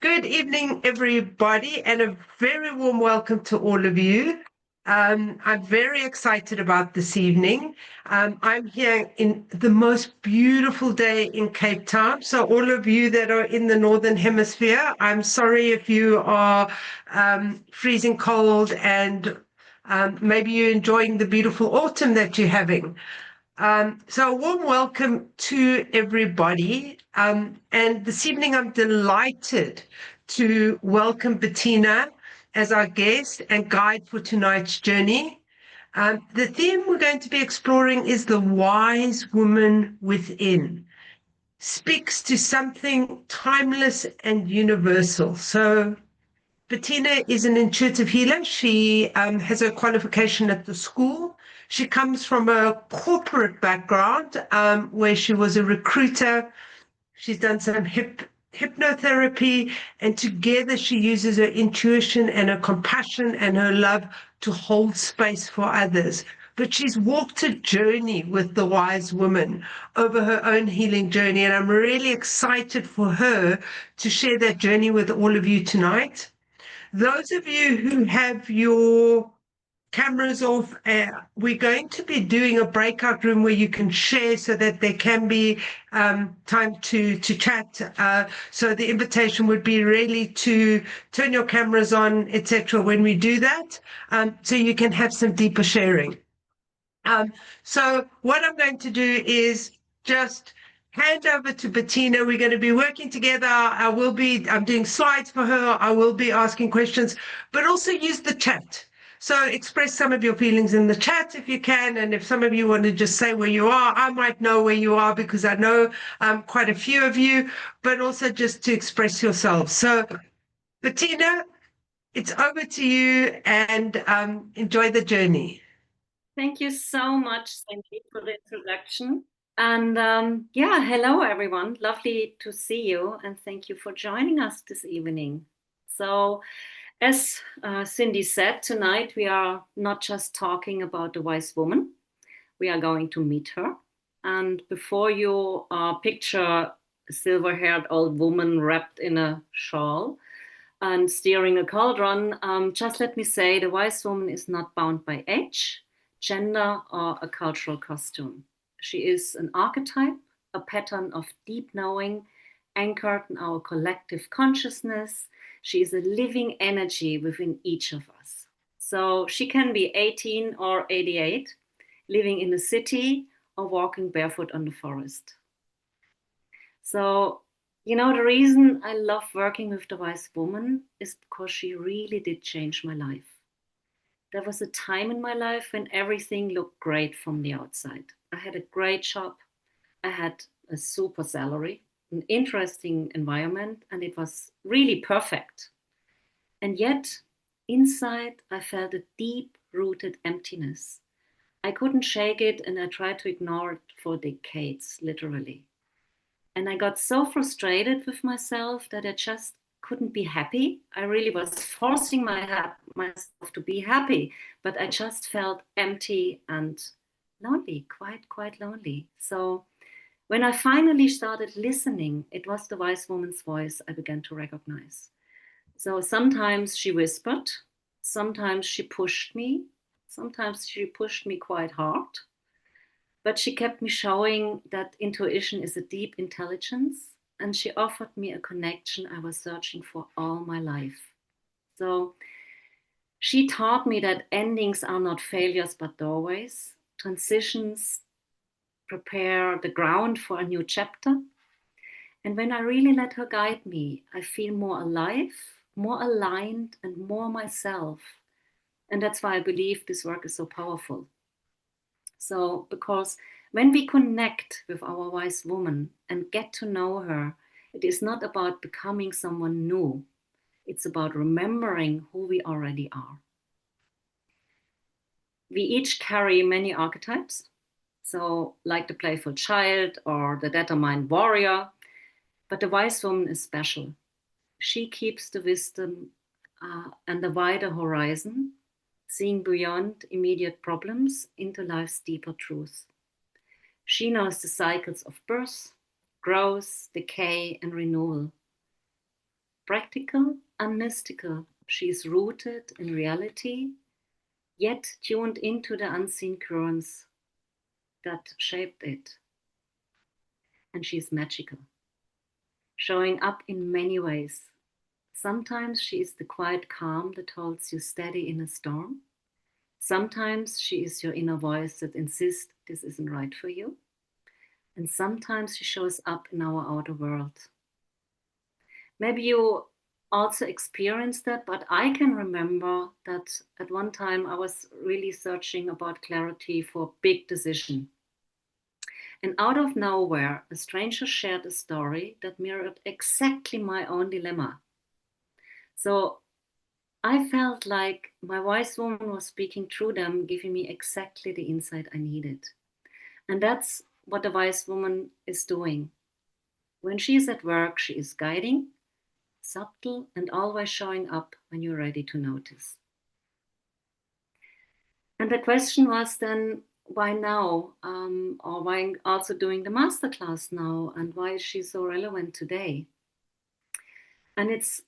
Good evening, everybody, and a very warm welcome to all of you. I'm very excited about this evening. I'm here in the most beautiful day in Cape Town. So all of you that are in the Northern Hemisphere, I'm sorry if you are freezing cold and maybe you're enjoying the beautiful autumn that you're having. So a warm welcome to everybody. And this evening, I'm delighted to welcome Bettina as our guest and guide for tonight's journey. The theme we're going to be exploring is the wise woman within. Speaks to something timeless and universal. So Bettina is an intuitive healer. She has a qualification at the school. She comes from a corporate background where she was a recruiter. She's done some hypnotherapy, and together she uses her intuition and her compassion and her love to hold space for others. But she's walked a journey with the wise woman over her own healing journey, and I'm really excited for her to share that journey with all of you tonight. Those of you who have your cameras off, we're going to be doing a breakout room where you can share so that there can be time to chat. So the invitation would be really to turn your cameras on, etc. when we do that, so you can have some deeper sharing. So what I'm going to do is just hand over to Bettina. We're going to be working together. I'm doing slides for her. I will be asking questions, but also use the chat. So express some of your feelings in the chat if you can. And if some of you want to just say where you are, I might know where you are because I know quite a few of you, but also just to express yourself. So Bettina, it's over to you, and enjoy the journey. Thank you so much, Sandy, for the introduction. And hello, everyone. Lovely to see you. And thank you for joining us this evening. So, as Cindy said, tonight we are not just talking about the wise woman, we are going to meet her. And before you picture a silver haired old woman wrapped in a shawl and steering a cauldron, just let me say the wise woman is not bound by age, gender, or a cultural costume. She is an archetype, a pattern of deep knowing anchored in our collective consciousness. She is a living energy within each of us. So she can be 18 or 88, living in the city or walking barefoot on the forest. So, the reason I love working with the wise woman is because she really did change my life. There was a time in my life when everything looked great from the outside. I had a great job. I had a super salary, an interesting environment, and it was really perfect. And yet, inside, I felt a deep-rooted emptiness. I couldn't shake it, and I tried to ignore it for decades, literally. And I got so frustrated with myself that I just couldn't be happy. I really was forcing myself to be happy, but I just felt empty and lonely, quite lonely. So when I finally started listening, it was the wise woman's voice I began to recognize. So sometimes she whispered, sometimes she pushed me, sometimes she pushed me quite hard. But she kept me showing that intuition is a deep intelligence, and she offered me a connection I was searching for all my life. So she taught me that endings are not failures but doorways. Transitions prepare the ground for a new chapter. And when I really let her guide me, I feel more alive, more aligned, and more myself. And that's why I believe this work is so powerful. So, because when we connect with our wise woman and get to know her, it is not about becoming someone new. It's about remembering who we already are. We each carry many archetypes. So, like the playful child or the determined warrior. But the wise woman is special. She keeps the wisdom and the wider horizon, seeing beyond immediate problems into life's deeper truths. She knows the cycles of birth, growth, decay, and renewal. practical and mystical. She is rooted in reality, yet tuned into the unseen currents that shaped it. And she is magical, showing up in many ways. Sometimes she is the quiet calm that holds you steady in a storm. Sometimes she is your inner voice that insists this isn't right for you. And sometimes she shows up in our outer world. Maybe you also experienced that, but I can remember that at one time I was really searching about clarity for big decision. And out of nowhere, a stranger shared a story that mirrored exactly my own dilemma. So I felt like my wise woman was speaking through them, giving me exactly the insight I needed. And that's what the wise woman is doing. When she is at work, she is guiding, subtle, and always showing up when you're ready to notice. And the question was then, why now? Or why also doing the masterclass now? And why is she so relevant today? And it's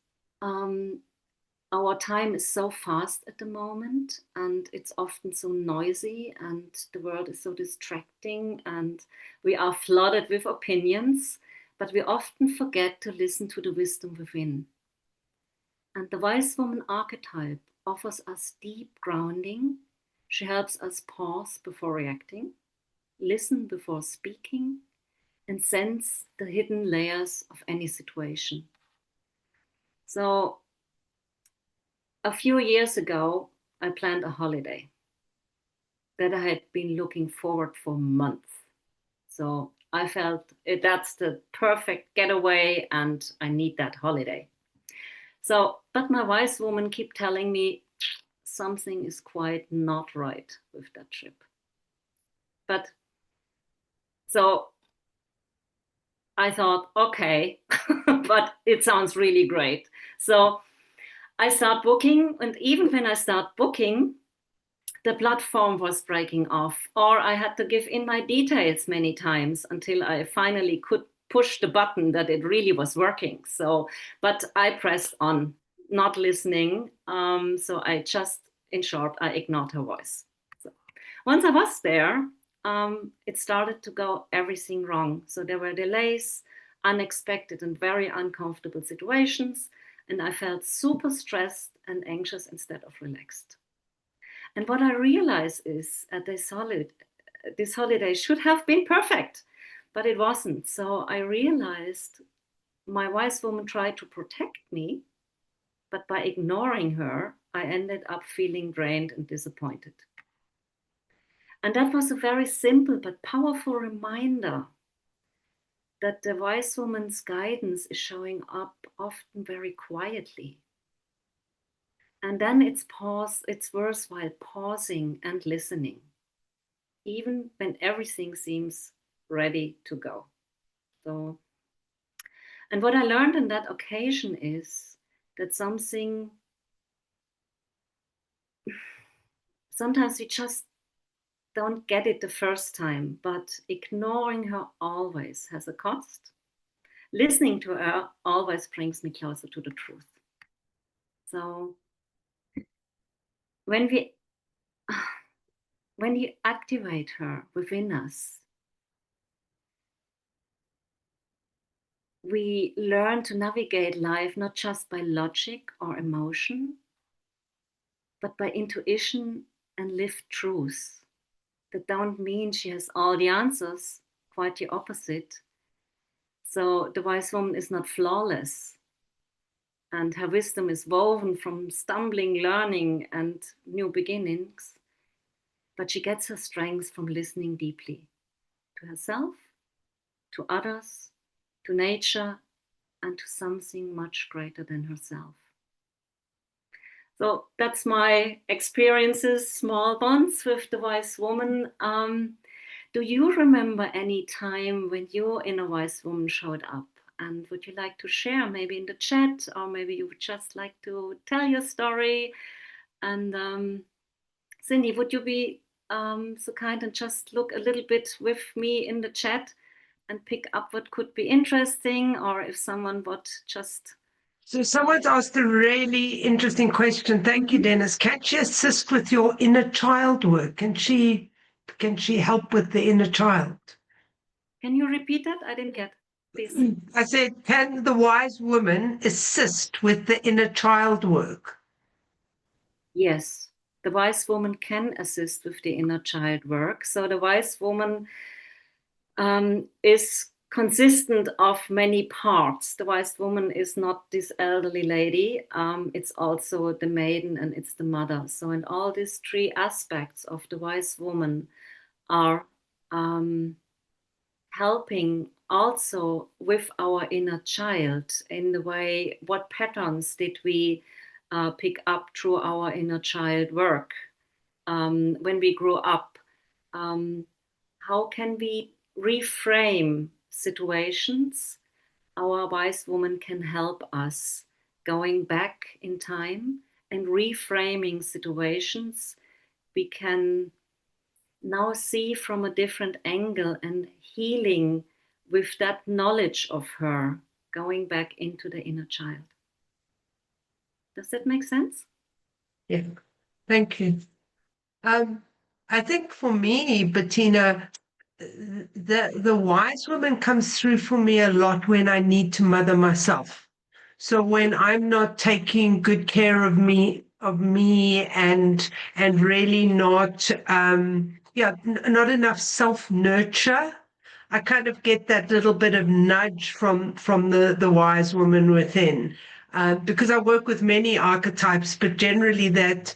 our time is so fast at the moment, and it's often so noisy, and the world is so distracting, and we are flooded with opinions, but we often forget to listen to the wisdom within. And the wise woman archetype offers us deep grounding. She helps us pause before reacting, listen before speaking, and sense the hidden layers of any situation. So a few years ago, I planned a holiday that I had been looking forward for months. So I felt that's the perfect getaway and I need that holiday. So, but my wise woman kept telling me something is quite not right with that trip. But so I thought, okay, but it sounds really great. So I start booking, and even when I start booking, the platform was breaking off, or I had to give in my details many times until I finally could push the button that it really was working. So, but I pressed on, not listening. So I just, in short, I ignored her voice. So once I was there, it started to go everything wrong. So there were delays, unexpected and very uncomfortable situations, and I felt super stressed and anxious instead of relaxed. And what I realized is this holiday should have been perfect, but it wasn't. So I realized my wise woman tried to protect me, but by ignoring her, I ended up feeling drained and disappointed. And that was a very simple but powerful reminder that the wise woman's guidance is showing up often very quietly. And then it's worthwhile pausing and listening, even when everything seems ready to go. So, and what I learned on that occasion is that sometimes we just don't get it the first time, but ignoring her always has a cost. Listening to her always brings me closer to the truth. So when we when you activate her within us, we learn to navigate life not just by logic or emotion, but by intuition and lived truth. That don't mean she has all the answers, quite the opposite. So the wise woman is not flawless, and her wisdom is woven from stumbling, learning, and new beginnings. But she gets her strength from listening deeply to herself, to others, to nature, and to something much greater than herself. So that's my experiences, small ones with the wise woman. Do you remember any time when your inner wise woman showed up? And would you like to share maybe in the chat, or maybe you would just like to tell your story? And Cindy, would you be so kind and just look a little bit with me in the chat and pick up what could be interesting, or if someone would just So someone's asked a really interesting question. Thank you, Dennis. Can she assist with your inner child work? Can she help with the inner child? Can you repeat that? I didn't get, please. I said, can the wise woman assist with the inner child work? Yes, the wise woman can assist with the inner child work. So the wise woman is consistent of many parts. The wise woman is not this elderly lady. It's also the maiden and it's the mother. So in all these three aspects of the wise woman are helping also with our inner child in the way, what patterns did we pick up through our inner child work when we grew up? How can we reframe situations? Our wise woman can help us going back in time and reframing situations. We can now see from a different angle and healing with that knowledge of her, going back into the inner child. Does that make sense? Yeah, thank you. I think for me, Bettina, the wise woman comes through for me a lot when I need to mother myself. So when I'm not taking good care of me and really not not enough self-nurture, I kind of get that little bit of nudge from the wise woman within. Because I work with many archetypes, but generally that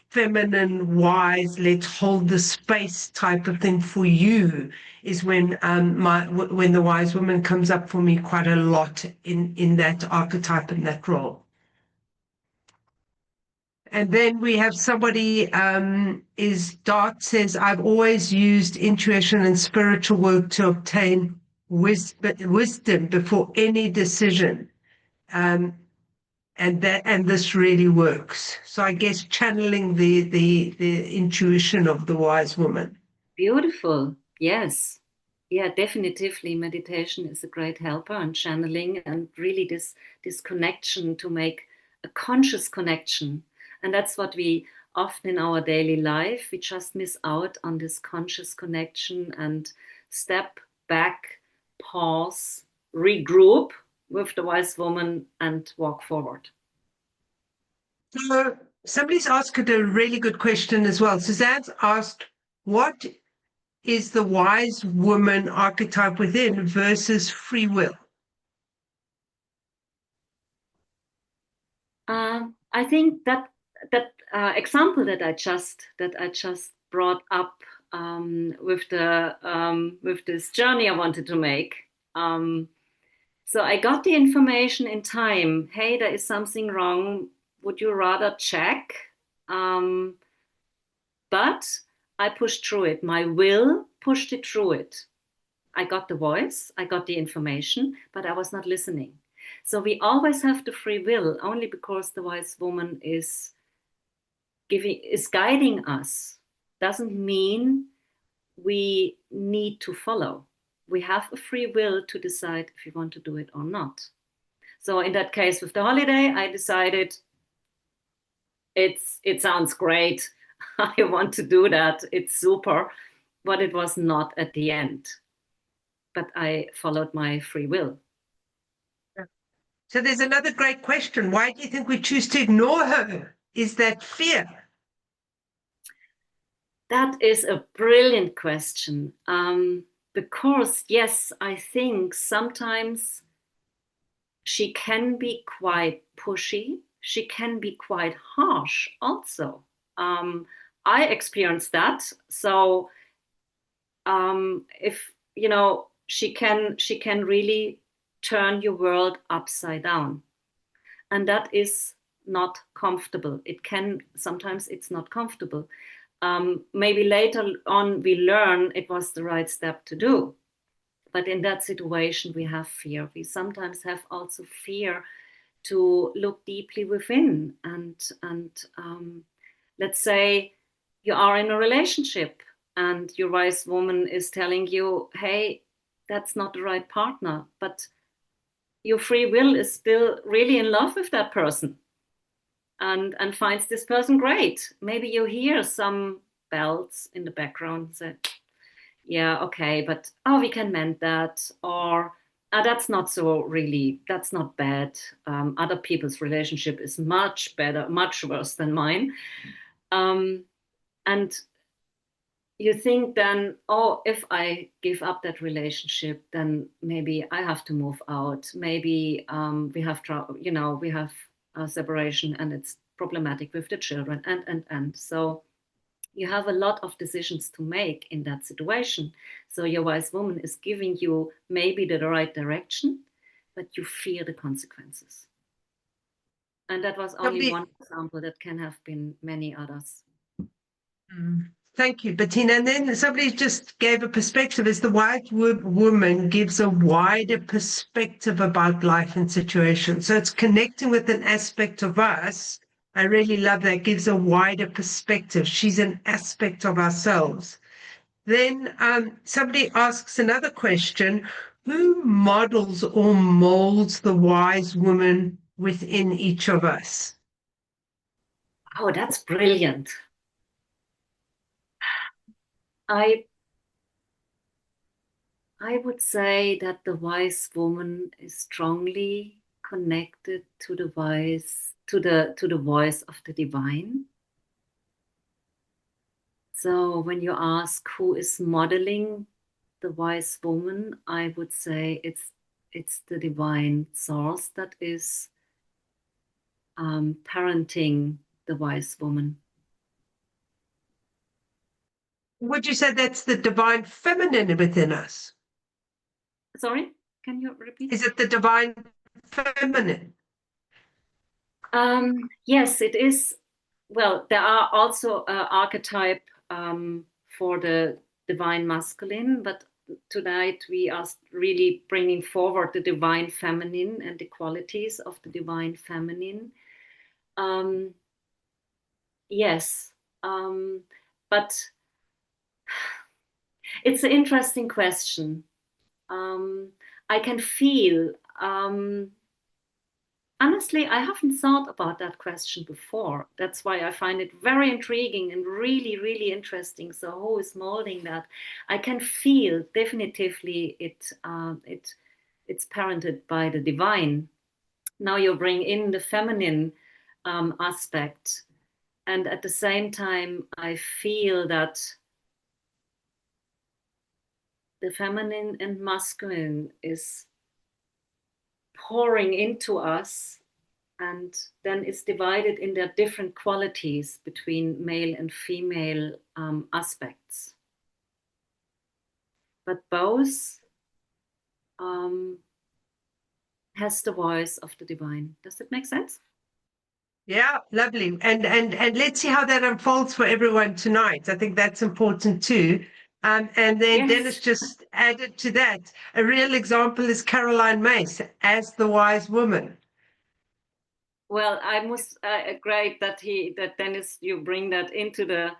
feminine, wise, let's hold the space type of thing for you is when when the wise woman comes up for me quite a lot in that archetype and that role. And then we have somebody Dart says, I've always used intuition and spiritual work to obtain wisdom before any decision. And this really works. So I guess channeling the intuition of the wise woman. Beautiful. Yes. Yeah, definitively meditation is a great helper, and channeling, and really this connection to make a conscious connection. And that's what we often in our daily life, we just miss out on this conscious connection and step back, pause, regroup with the wise woman and walk forward. So somebody's asked a really good question as well. Suzanne's asked, what is the wise woman archetype within versus free will? I think that example that I just brought up with this journey I wanted to make. So I got the information in time. Hey, there is something wrong. Would you rather check? But I pushed through it. My will pushed it through it. I got the voice, I got the information, but I was not listening. So we always have the free will, only because the wise woman is guiding us. Doesn't mean we need to follow. We have a free will to decide if we want to do it or not. So in that case with the holiday, I decided it sounds great. I want to do that. It's super, but it was not at the end. But I followed my free will. So there's another great question. Why do you think we choose to ignore her? Is that fear? That is a brilliant question. Because, yes, I think sometimes she can be quite pushy. She can be quite harsh also. I experienced that. So if, she can really turn your world upside down. And that is not comfortable. Sometimes it's not comfortable. Maybe later on we learn it was the right step to do. But in that situation, we have fear. We sometimes have also fear to look deeply within. And let's say you are in a relationship and your wise woman is telling you, hey, that's not the right partner. But your free will is still really in love with that person and finds this person great. Maybe you hear some bells in the background and say, yeah, okay, but oh, we can mend that. Or that's not so really, that's not bad. Other people's relationship is much better, much worse than mine. And you think then, oh, if I give up that relationship, then maybe I have to move out. Maybe we have we have a separation and it's problematic with the children and. So you have a lot of decisions to make in that situation. So your wise woman is giving you maybe the right direction, but you fear the consequences. And that was only one example. That can have been many others. Thank you, Bettina. And then somebody just gave a perspective as the wise woman gives a wider perspective about life and situations. So it's connecting with an aspect of us. I really love that. Gives a wider perspective. She's an aspect of ourselves. Then somebody asks another question. Who models or molds the wise woman within each of us? Oh, that's brilliant. I would say that the wise woman is strongly connected to the voice of the divine. So when you ask who is modeling the wise woman, I would say it's the divine source that is parenting the wise woman. Would you say that's the divine feminine within us? Sorry, can you repeat? Is it the divine feminine? Yes, it is. Well, there are also archetype for the divine masculine, but tonight we are really bringing forward the divine feminine and the qualities of the divine feminine. Yes, but it's an interesting question. I can feel, honestly, I haven't thought about that question before. That's why I find it very intriguing and really, really interesting. So who is molding that? I can feel definitively it's parented by the divine. Now you bring in the feminine aspect. And at the same time, I feel that the feminine and masculine is pouring into us, and then it's divided in their different qualities between male and female aspects. But both has the voice of the divine. Does that make sense? Yeah, lovely. And let's see how that unfolds for everyone tonight. I think that's important too. And then Yes. Dennis just added to that. A real example is Caroline Mace as the wise woman. Well, I must agree that Dennis, you bring that into the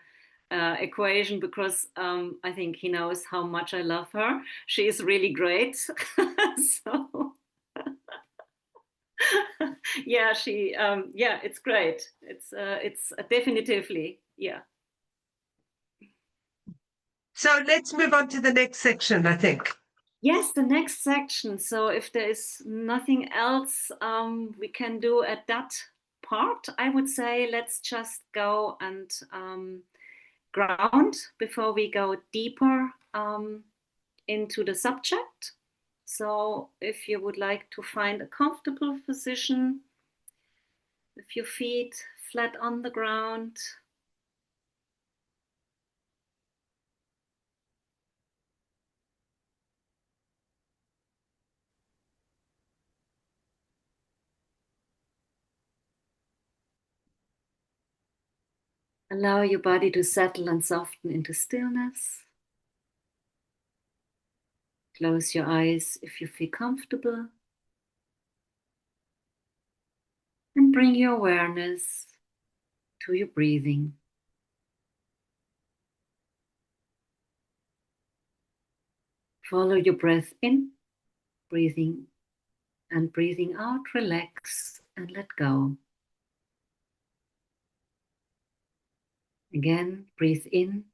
equation, because I think he knows how much I love her. She is really great. So yeah, it's great. It's definitively, yeah. So let's move on to the next section, I think. Yes, the next section. So if there is nothing else we can do at that part, I would say let's just go and ground before we go deeper into the subject. So if you would like to find a comfortable position with your feet flat on the ground, allow your body to settle and soften into stillness. Close your eyes if you feel comfortable. And bring your awareness to your breathing. Follow your breath in, breathing And breathing out, relax and let go. Again, breathe in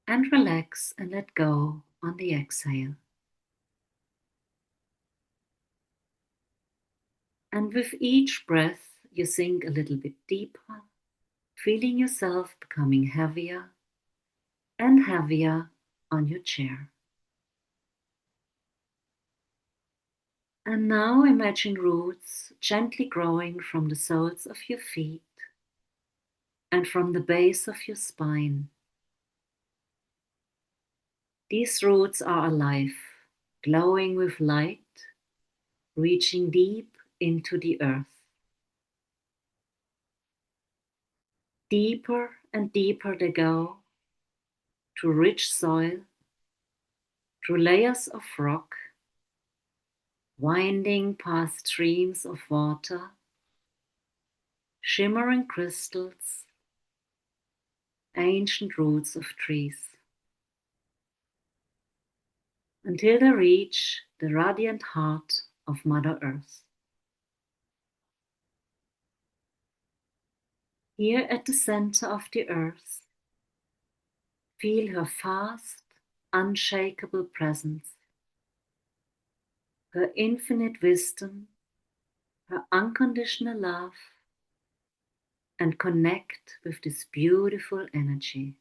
and relax and let go on the exhale. And with each breath, you sink a little bit deeper, feeling yourself becoming heavier and heavier on your chair. And now imagine roots gently growing from the soles of your feet and from the base of your spine. These roots are alive, glowing with light, reaching deep into the earth. Deeper and deeper they go, through rich soil, through layers of rock, winding past streams of water, shimmering crystals, ancient roots of trees, until they reach the radiant heart of Mother Earth. Here at the center of the earth, feel her vast, unshakable presence, her infinite wisdom, her unconditional love, and connect with this beautiful energy.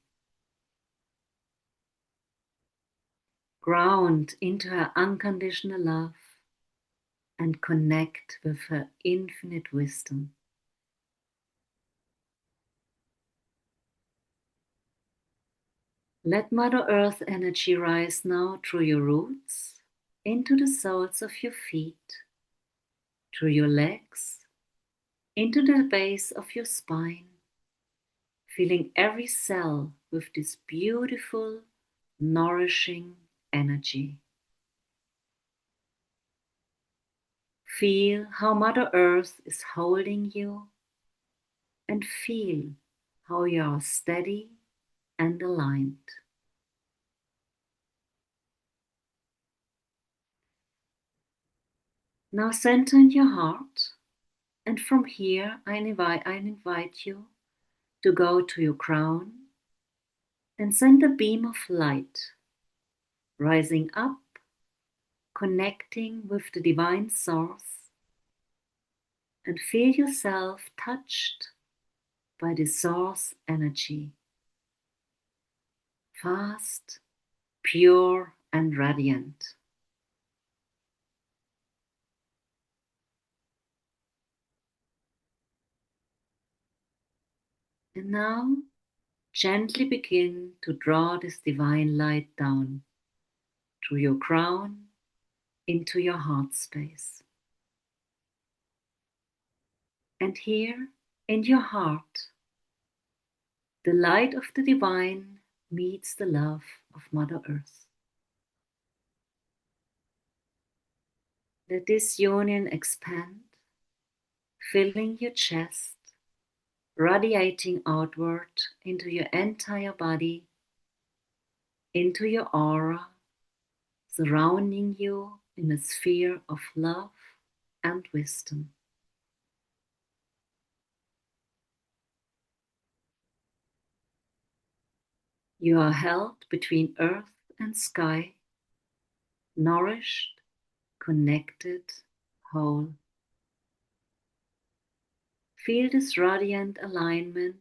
Ground into her unconditional love and connect with her infinite wisdom. Let Mother Earth energy rise now through your roots, into the soles of your feet, through your legs, into the base of your spine, filling every cell with this beautiful, nourishing energy. Feel how Mother Earth is holding you and feel how you are steady and aligned. Now center in your heart, and from here I invite you to go to your crown and send a beam of light rising up, connecting with the divine source, and feel yourself touched by the source energy, fast, pure and radiant. And now gently begin to draw this divine light down through your crown into your heart space. And here in your heart, the light of the divine meets the love of Mother Earth. Let this union expand, filling your chest, radiating outward into your entire body, into your aura, surrounding you in a sphere of love and wisdom. You are held between earth and sky, nourished, connected, whole. Feel this radiant alignment,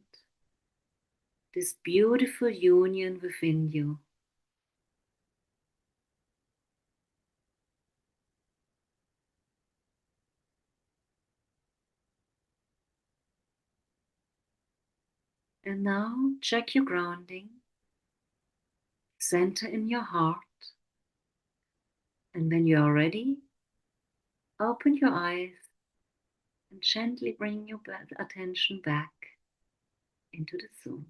this beautiful union within you. And now check your grounding, center in your heart, and when you are ready, open your eyes and gently bring your attention back into the zone.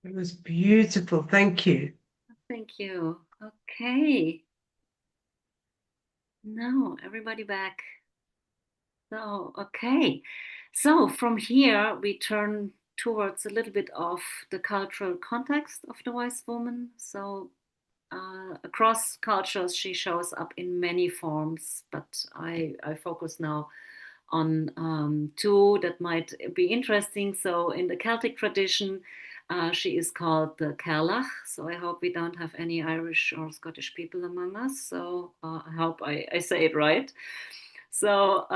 It was beautiful. Thank you. Thank you. Okay. Now everybody back. So, okay. So from here we turn towards a little bit of the cultural context of the wise woman. So across cultures, she shows up in many forms, but I focus now on two that might be interesting. So in the Celtic tradition, she is called the Cailleach. So I hope we don't have any Irish or Scottish people among us. So I hope I say it right. So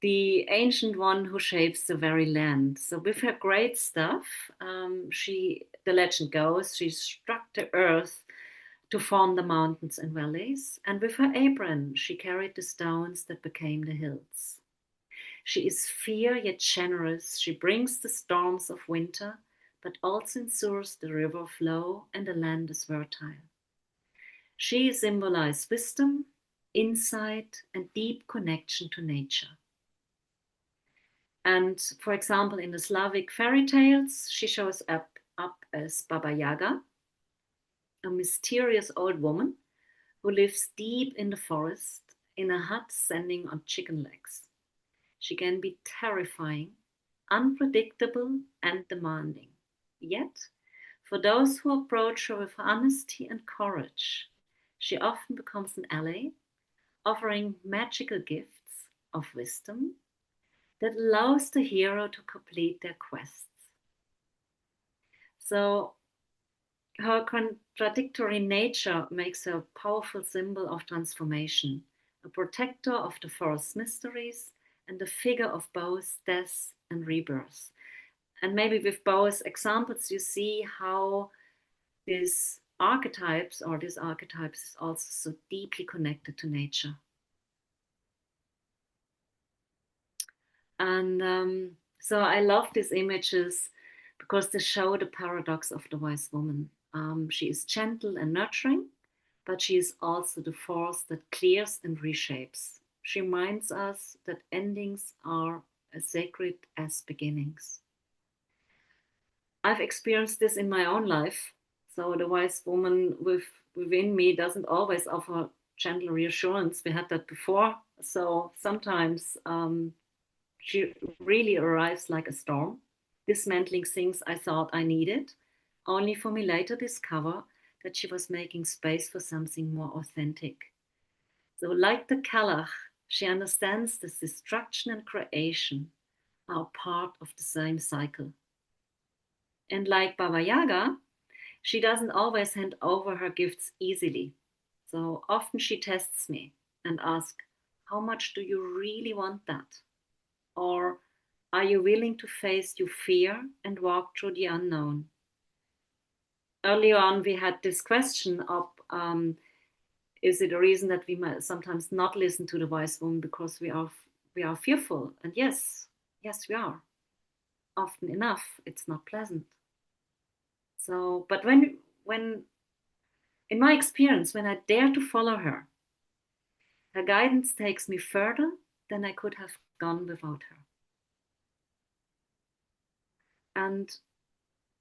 the ancient one who shapes the very land. So with her great stuff, the legend goes, she struck the earth to form the mountains and valleys, and with her apron she carried the stones that became the hills. She is fierce yet generous. She brings the storms of winter, but also ensures the river flow and the land is fertile. She symbolizes wisdom, insight, and deep connection to nature. And for example, in the Slavic fairy tales, she shows up as Baba Yaga, a mysterious old woman who lives deep in the forest in a hut standing on chicken legs. She can be terrifying, unpredictable, and demanding. Yet, for those who approach her with honesty and courage, she often becomes an ally, offering magical gifts of wisdom that allows the hero to complete their quests. So her contradictory nature makes her a powerful symbol of transformation, a protector of the forest's mysteries, and a figure of both death and rebirth. And maybe with both examples, you see how these archetypes is also so deeply connected to nature. And so I love these images because they show the paradox of the wise woman. She is gentle and nurturing, but she is also the force that clears and reshapes. She reminds us that endings are as sacred as beginnings. I've experienced this in my own life. So the wise woman within me doesn't always offer gentle reassurance. We had that before. So sometimes she really arrives like a storm, dismantling things I thought I needed, only for me later discover that she was making space for something more authentic. So like the Cailleach, she understands that destruction and creation are part of the same cycle. And like Baba Yaga, she doesn't always hand over her gifts easily. So often she tests me and asks, how much do you really want that? Or are you willing to face your fear and walk through the unknown? Earlier on, we had this question of, is it a reason that we might sometimes not listen to the wise woman because we are fearful? And yes, we are. Often enough, it's not pleasant. So, but when in my experience, when I dare to follow her, her guidance takes me further than I could have gone without her. And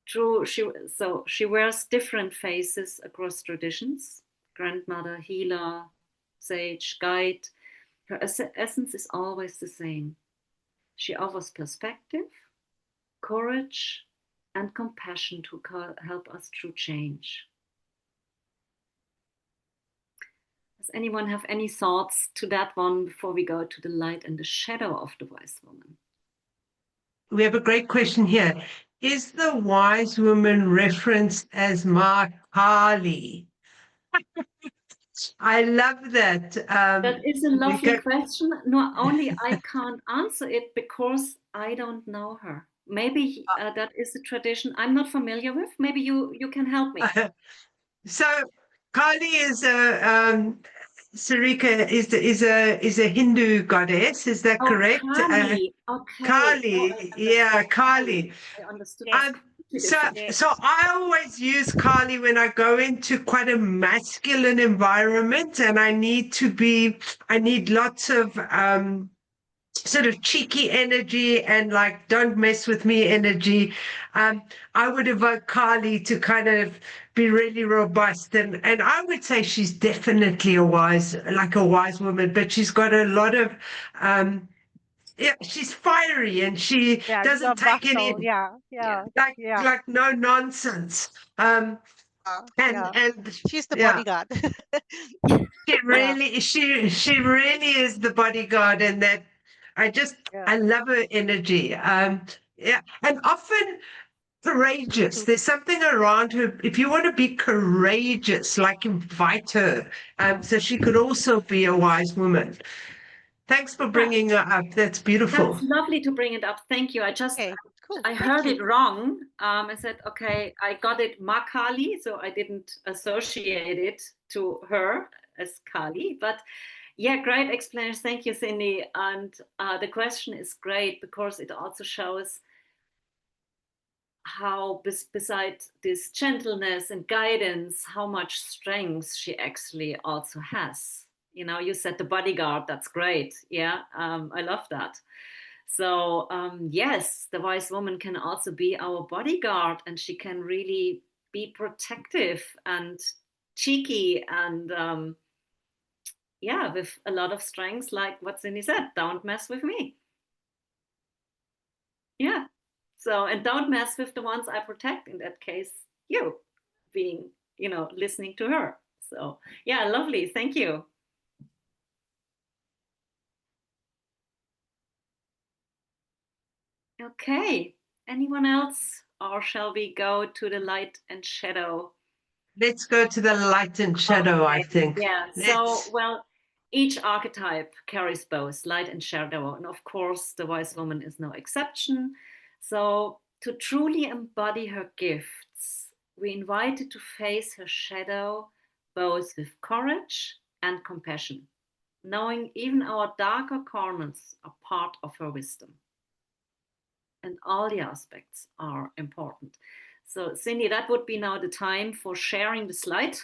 she wears different faces across traditions: grandmother, healer, sage, guide. Her essence is always the same. She offers perspective, courage, and compassion to help us through change. Does anyone have any thoughts to that one before we go to the light and the shadow of the wise woman? We have a great question here. Is the wise woman referenced as Ma Kali? I love that. That is a lovely question. Not only I can't answer it because I don't know her. Maybe that is a tradition I'm not familiar with. Maybe you can help me. So Kali is a Sarika is a Hindu goddess. Is that correct? Kali. Okay. Kali, yeah, Kali. I understood. So I always use Kali when I go into quite a masculine environment and I need lots of sort of cheeky energy and like don't mess with me energy. I would evoke Kali to kind of be really robust, and I would say she's definitely a wise woman, but she's got a lot of yeah, she's fiery and she Yeah, she's a doesn't take any bustle. Yeah, Yeah. yeah, like yeah, like no nonsense. yeah. And She's the yeah, bodyguard. she Yeah, really she really is the bodyguard, and that yeah. I love her energy. Yeah, and often Me courageous. too. There's something around her. If you want to be courageous, like invite her, so she could also be a wise woman. Thanks for Yeah, bringing her up. That's that's beautiful. lovely to bring it up. Thank you. Okay, cool. I Thank heard you. it wrong. I said, okay, I got it Ma Kali, so I didn't associate it to her as Kali. But yeah, great explanation. Thank you, Cindy. And the question is great because it also shows how, besides this gentleness and guidance, how much strength she actually also has. You know, you said the bodyguard. That's great. Yeah, I love that. So, yes, the wise woman can also be our bodyguard and she can really be protective and cheeky and, yeah, with a lot of strengths, like what Cindy said, don't mess with me. Yeah. So, and don't mess with the ones I protect, in that case, you being, listening to her. So, yeah, lovely. Thank you. Okay. Anyone else? Or shall we go to the light and shadow? Let's go to the light and shadow, I Okay, think. yeah. So, Let's well, each archetype carries both light and shadow. And of course, the wise woman is no exception. So, to truly embody her gifts, we invite her to face her shadow both with courage and compassion, knowing even our darker corners are part of her wisdom. And all the aspects are important. So, Cindy, that would be now the time for sharing the slide.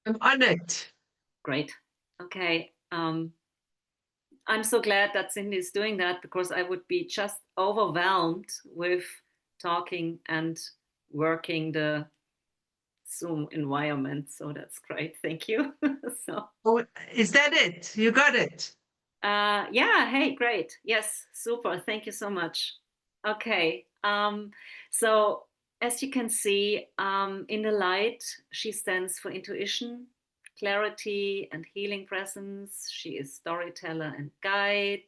I'm on it. Great. Okay. I'm so glad that Cindy is doing that because I would be just overwhelmed with talking and working the Zoom environment. So that's great. Thank you. So, Oh, is that it? You got it. yeah. Hey, great. Yes, super. Thank you so much. Okay. So as you can see, in the light, she stands for intuition, clarity, and healing presence. She is storyteller and guide.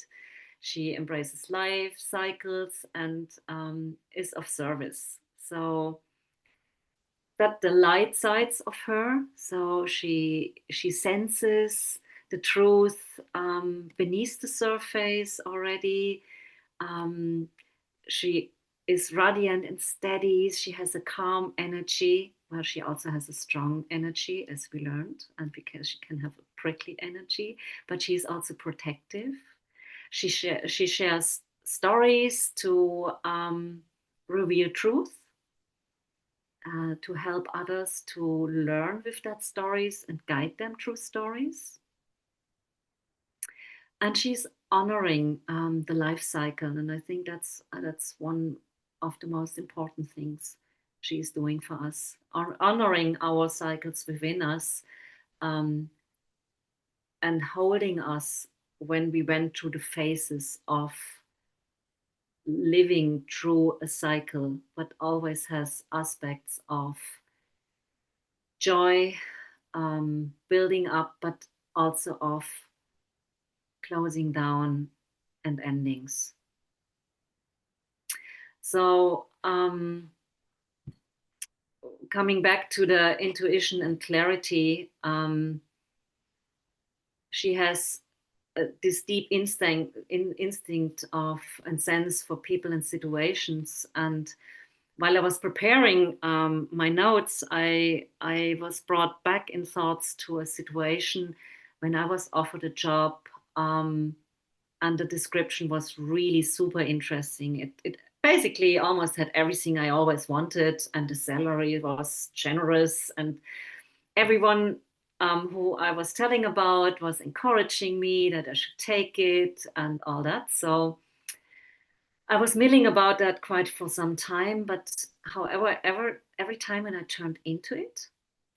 She embraces life cycles and is of service. So that the light sides of her. So she senses the truth beneath the surface already. Um, she is radiant and steady. She has a calm energy. Well, she also has a strong energy, as we learned, and because she can have a prickly energy, but she's also protective. She shares stories to reveal truth, to help others to learn with that stories and guide them through stories. And she's honoring the life cycle, and I think that's one of the most important things she's doing for us, honoring our cycles within us, um, and holding us when we went through the phases of living through a cycle, but always has aspects of joy, building up, but also of closing down and endings. So, coming back to the intuition and clarity, she has this deep instinct of and sense for people and situations. And while I was preparing my notes, I was brought back in thoughts to a situation when I was offered a job, and the description was really super interesting. It basically almost had everything I always wanted, and the salary was generous, and everyone who I was telling about was encouraging me that I should take it and all that. So I was milling about that quite for some time, but however, every time when I turned into it,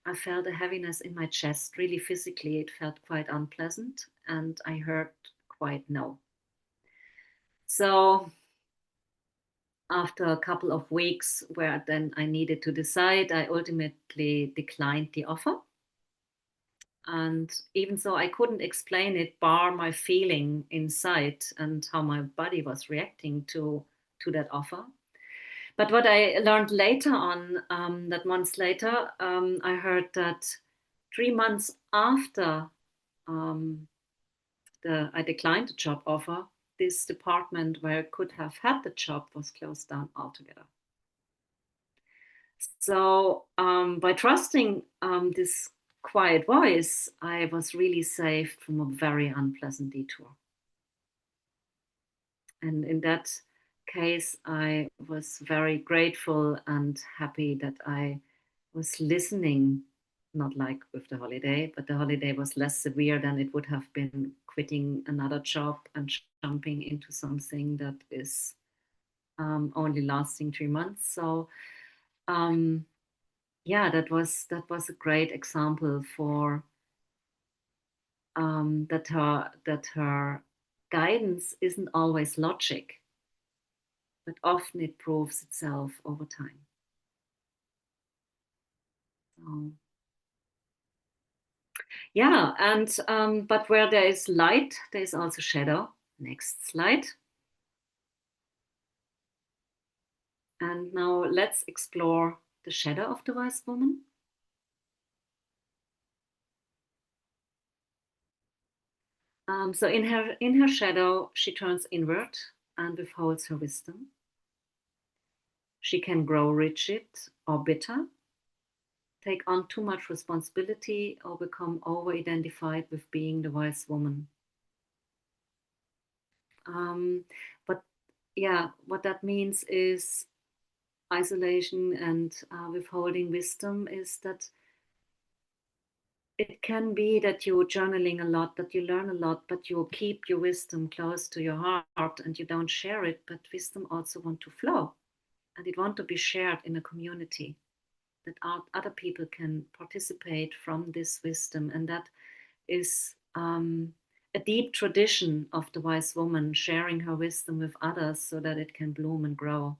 I felt a heaviness in my chest, really physically. It felt quite unpleasant, and I heard quite no. So after a couple of weeks where then I needed to decide, I ultimately declined the offer. And even so, I couldn't explain it, bar my feeling inside and how my body was reacting to that offer. But what I learned later on, that months later, I heard that 3 months after I declined the job offer, this department where I could have had the job was closed down altogether. So by trusting this quiet voice, I was really saved from a very unpleasant detour. And in that case, I was very grateful and happy that I was listening, not like with the holiday, but the holiday was less severe than it would have been quitting another job and jumping into something that is only lasting 3 months. So yeah, that was a great example for that her guidance isn't always logic, but often it proves itself over time. So, yeah, and but where there is light, there is also shadow. Next slide. And now let's explore the shadow of the wise woman. So in her shadow, she turns inward and withholds her wisdom. She can grow rigid or bitter, take on too much responsibility, or become over-identified with being the wise woman. But yeah, what that means is isolation and withholding wisdom is that it can be that you're journaling a lot, that you learn a lot, but you keep your wisdom close to your heart and you don't share it. But wisdom also want to flow, and it want to be shared in a community, that other people can participate from this wisdom. And that is a deep tradition of the wise woman, sharing her wisdom with others so that it can bloom and grow.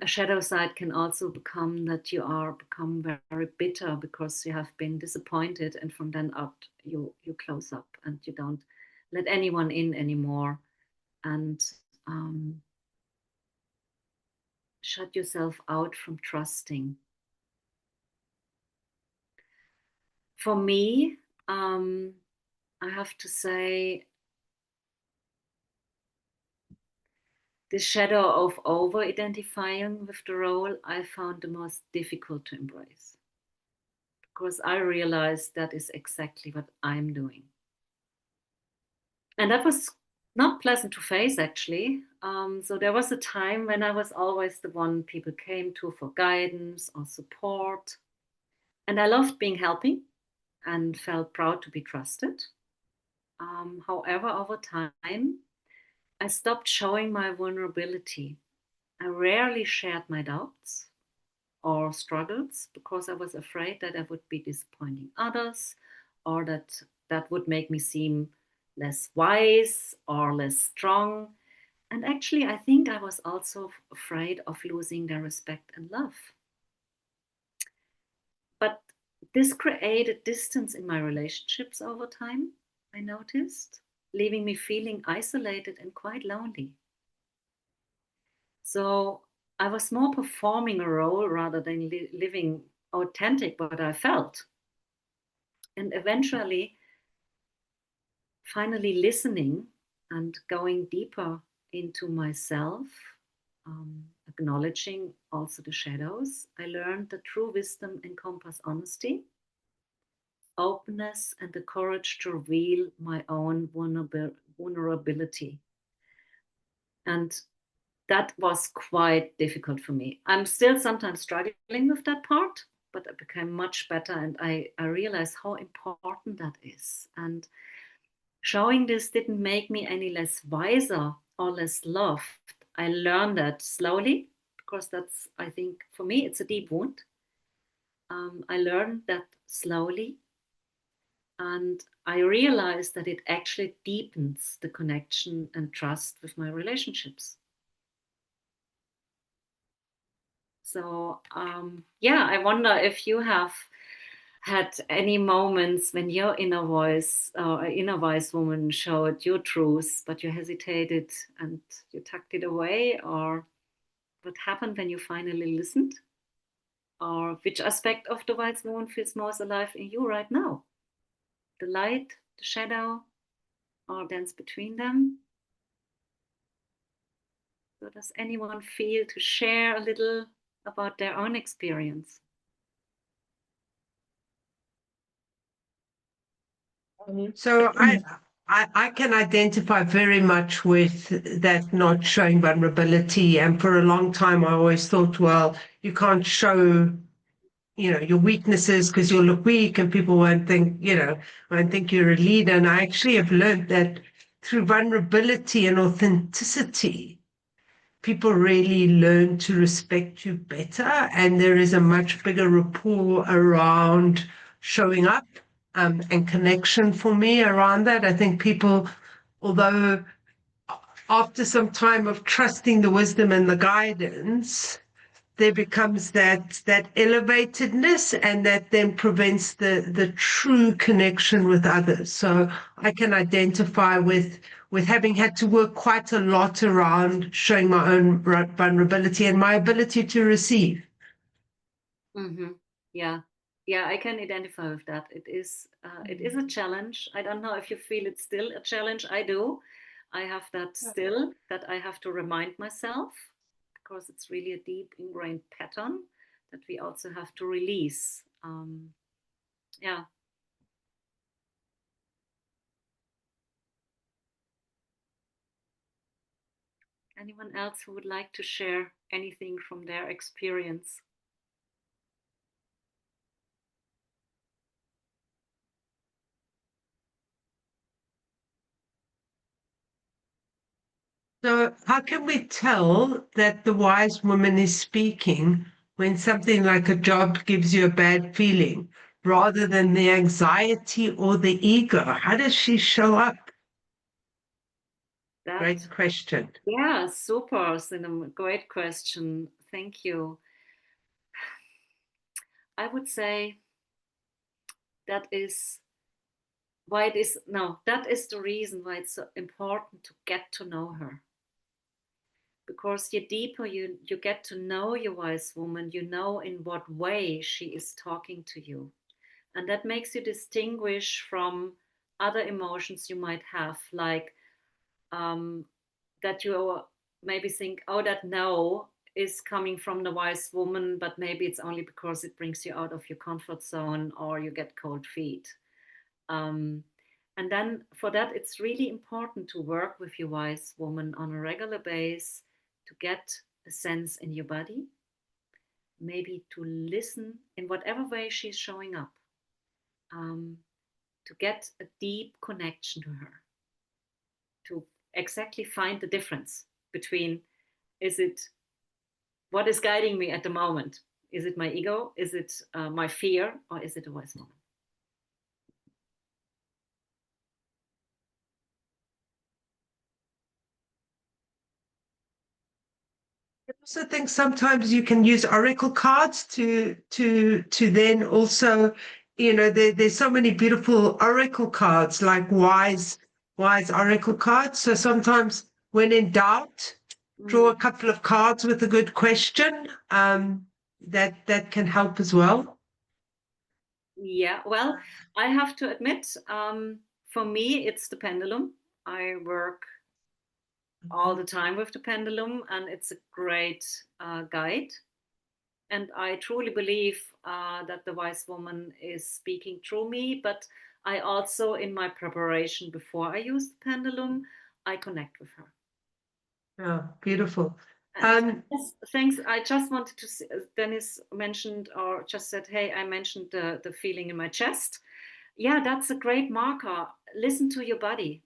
A shadow side can also become that you become very, very bitter because you have been disappointed, and from then out you close up and you don't let anyone in anymore, and shut yourself out from trusting. For me, I have to say, the shadow of over-identifying with the role I found the most difficult to embrace, because I realized that is exactly what I'm doing. And that was not pleasant to face, actually. So there was a time when I was always the one people came to for guidance or support. And I loved being helping and felt proud to be trusted. However, over time, I stopped showing my vulnerability. I rarely shared my doubts or struggles because I was afraid that I would be disappointing others, or that would make me seem less wise or less strong. And actually, I think I was also afraid of losing their respect and love. But this created distance in my relationships over time, I noticed, leaving me feeling isolated and quite lonely. So I was more performing a role rather than living authentic what I felt. And eventually, finally listening and going deeper into myself, acknowledging also the shadows, I learned that true wisdom encompasses honesty, openness, and the courage to reveal my own vulnerability. And that was quite difficult for me. I'm still sometimes struggling with that part, but I became much better, and I realized how important that is. And showing this didn't make me any less wiser or less loved. I learned that slowly, because that's, I think, for me, it's a deep wound. I learned that slowly, And I realized that it actually deepens the connection and trust with my relationships. So, yeah, I wonder if you have had any moments when your inner voice or inner wise woman showed your truth, but you hesitated and you tucked it away, or what happened when you finally listened? Or which aspect of the wise woman feels most alive in you right now? The light, the shadow, or dance between them? So does anyone feel to share a little about their own experience? So I can identify very much with that not showing vulnerability. And for a long time, I always thought, well, you can't show, your weaknesses because you'll look weak and people won't think you're a leader. And I actually have learned that through vulnerability and authenticity, people really learn to respect you better. And there is a much bigger rapport around showing up and connection for me around that. I think people, although after some time of trusting the wisdom and the guidance, there becomes that elevatedness, and that then prevents the true connection with others. So I can identify with having had to work quite a lot around showing my own vulnerability and my ability to receive. Mm-hmm. Yeah, yeah, I can identify with that. It is a challenge. I don't know if you feel it's still a challenge. I do. I have that still, that I have to remind myself, because it's really a deep ingrained pattern that we also have to release. Yeah. Anyone else who would like to share anything from their experience? So how can we tell that the wise woman is speaking when something like a job gives you a bad feeling, rather than the anxiety or the ego? How does she show up? That, Great question. yeah, super, Sinem. Great question. Thank you. I would say that is why it is no, that is the reason why it's so important to get to know her. Because the deeper you get to know your wise woman, you know in what way she is talking to you. And that makes you distinguish from other emotions you might have, like um, that you maybe think, oh, that no is coming from the wise woman, but maybe it's only because it brings you out of your comfort zone or you get cold feet. Um, and then for that, it's really important to work with your wise woman on a regular basis to get a sense in your body, maybe to listen in whatever way she's showing up, um, to get a deep connection to her, to exactly find the difference between, is it what is guiding me at the moment? Is it my ego? Is it my fear? Or is it a wise woman? I also think sometimes you can use oracle cards to then also, there's so many beautiful oracle cards, like wise oracle cards. So sometimes when in doubt, draw a couple of cards with a good question. That can help as well. Yeah, well, I have to admit, for me, it's the pendulum. I work all the time with the pendulum, and it's a great guide. And I truly believe that the wise woman is speaking through me. But I also, in my preparation before I use the pendulum, I connect with her. Yeah, beautiful. And yes, thanks. I just wanted to see, Dennis mentioned or just said, hey, I mentioned the feeling in my chest. Yeah, that's a great marker. Listen to your body.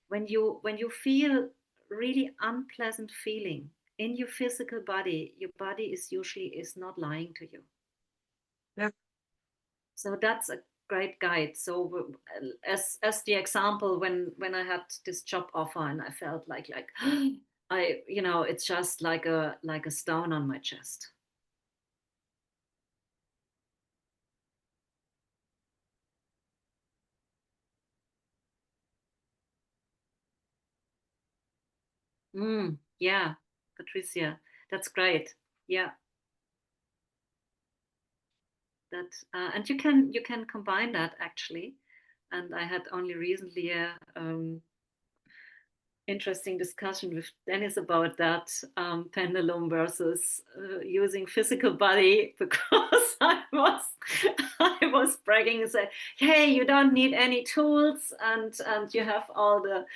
When you feel really unpleasant feeling in your physical body, your body is usually is not lying to you. Yeah. So that's a great guide. So as the example, when I had this job offer and I felt like I, you know, it's just like a stone on my chest. Yeah, Patricia, that's great. Yeah, that and you can combine that actually. And I had only recently a interesting discussion with Dennis about that pendulum versus using physical body, because I was bragging and said, hey, you don't need any tools, and you have all the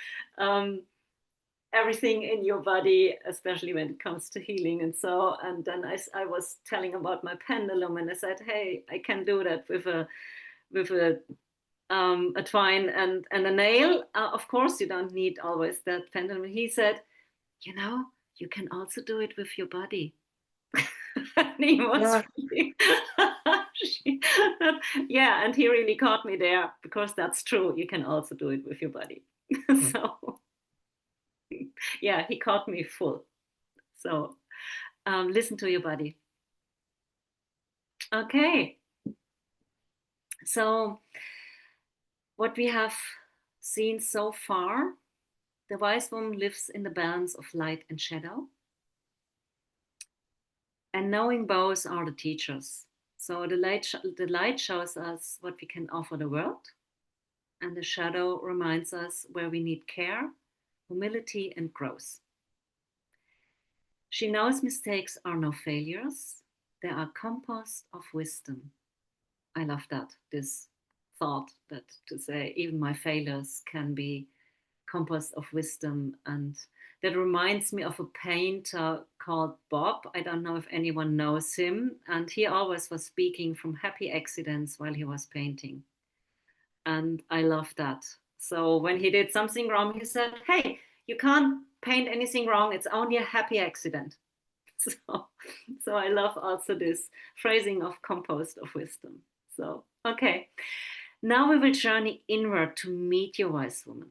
everything in your body, especially when it comes to healing. And so, and then I was telling about my pendulum, and I said, hey, I can do that with a twine and a nail. Of course, you don't need always that pendulum. He said, you know, you can also do it with your body. And he was really yeah, and he really caught me there, because that's true. You can also do it with your body. So yeah, he caught me full. So listen to your body. Okay. So what we have seen so far, the wise woman lives in the balance of light and shadow. And knowing both are the teachers. So the light shows us what we can offer the world, and the shadow reminds us where we need care, humility, and growth. She knows mistakes are no failures, they are compost of wisdom. I love that, this thought, that to say even my failures can be compost of wisdom. And that reminds me of a painter called Bob. I don't know if anyone knows him. And he always was speaking from happy accidents while he was painting. And I love that. So when he did something wrong, he said, hey, you can't paint anything wrong. It's only a happy accident. So I love also this phrasing of compost of wisdom. So, okay. Now we will journey inward to meet your wise woman.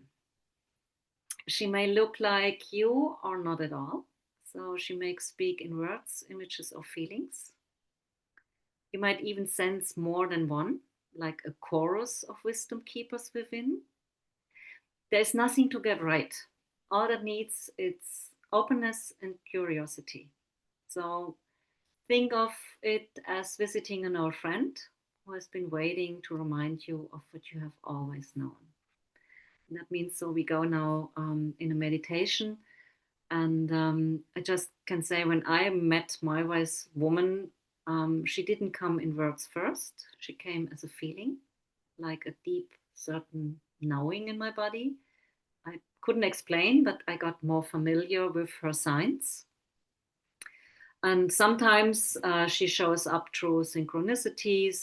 She may look like you or not at all. So she may speak in words, images, or feelings. You might even sense more than one, like a chorus of wisdom keepers within. There's nothing to get right. All that needs is openness and curiosity. So think of it as visiting an old friend who has been waiting to remind you of what you have always known. And that means, so we go now in a meditation. And I just can say, when I met my wise woman, she didn't come in words first. She came as a feeling, like a deep, certain knowing in my body. I couldn't explain, but I got more familiar with her signs. And sometimes she shows up through synchronicities,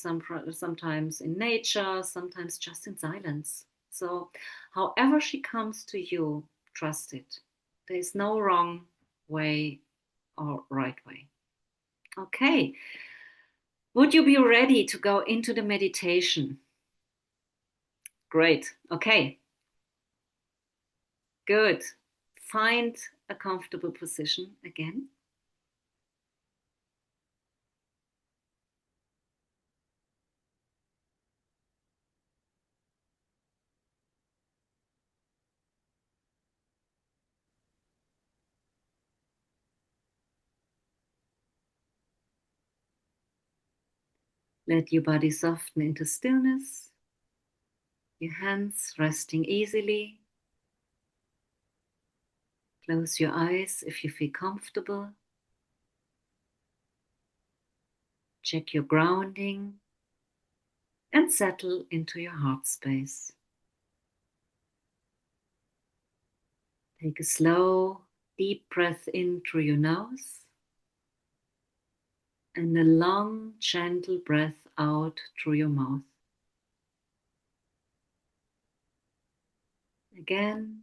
sometimes in nature, sometimes just in silence. So however she comes to you, trust it. There is no wrong way or right way. Okay. Would you be ready to go into the meditation? Great. Okay. Good. Find a comfortable position again. Let your body soften into stillness. Your hands resting easily. Close your eyes if you feel comfortable. Check your grounding and settle into your heart space. Take a slow, deep breath in through your nose and a long, gentle breath out through your mouth. Again,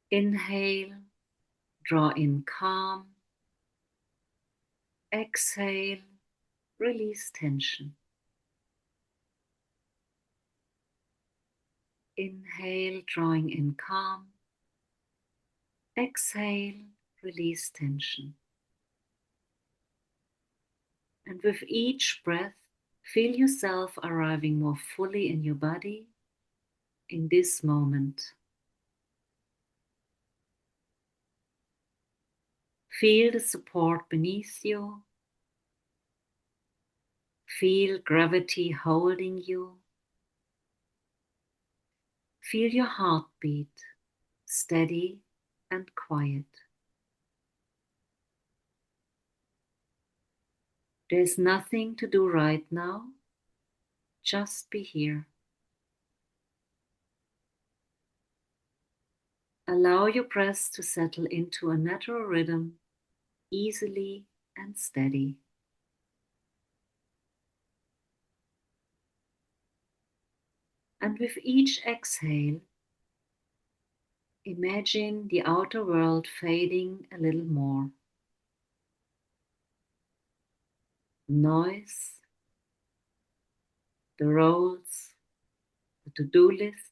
inhale, draw in calm. Exhale, release tension. Inhale, drawing in calm. Exhale, release tension. And with each breath, feel yourself arriving more fully in your body in this moment. Feel the support beneath you. Feel gravity holding you. Feel your heartbeat, steady and quiet. There's nothing to do right now, just be here. Allow your breath to settle into a natural rhythm, easily and steady. And with each exhale, imagine the outer world fading a little more. Noise, the roads, the to-do list.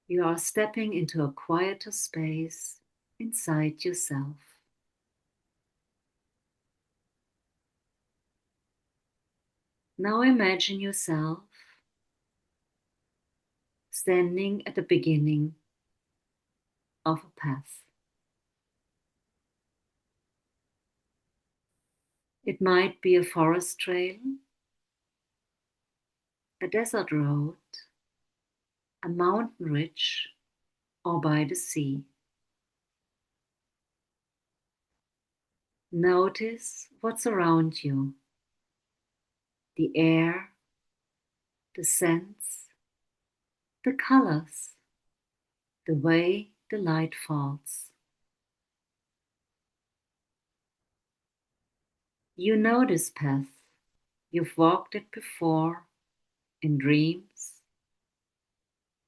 You are stepping into a quieter space inside yourself. Now imagine yourself standing at the beginning of a path. It might be a forest trail, a desert road, a mountain ridge, or by the sea. Notice what's around you, the air, the scents, the colors, the way the light falls. You know this path. You've walked it before in dreams,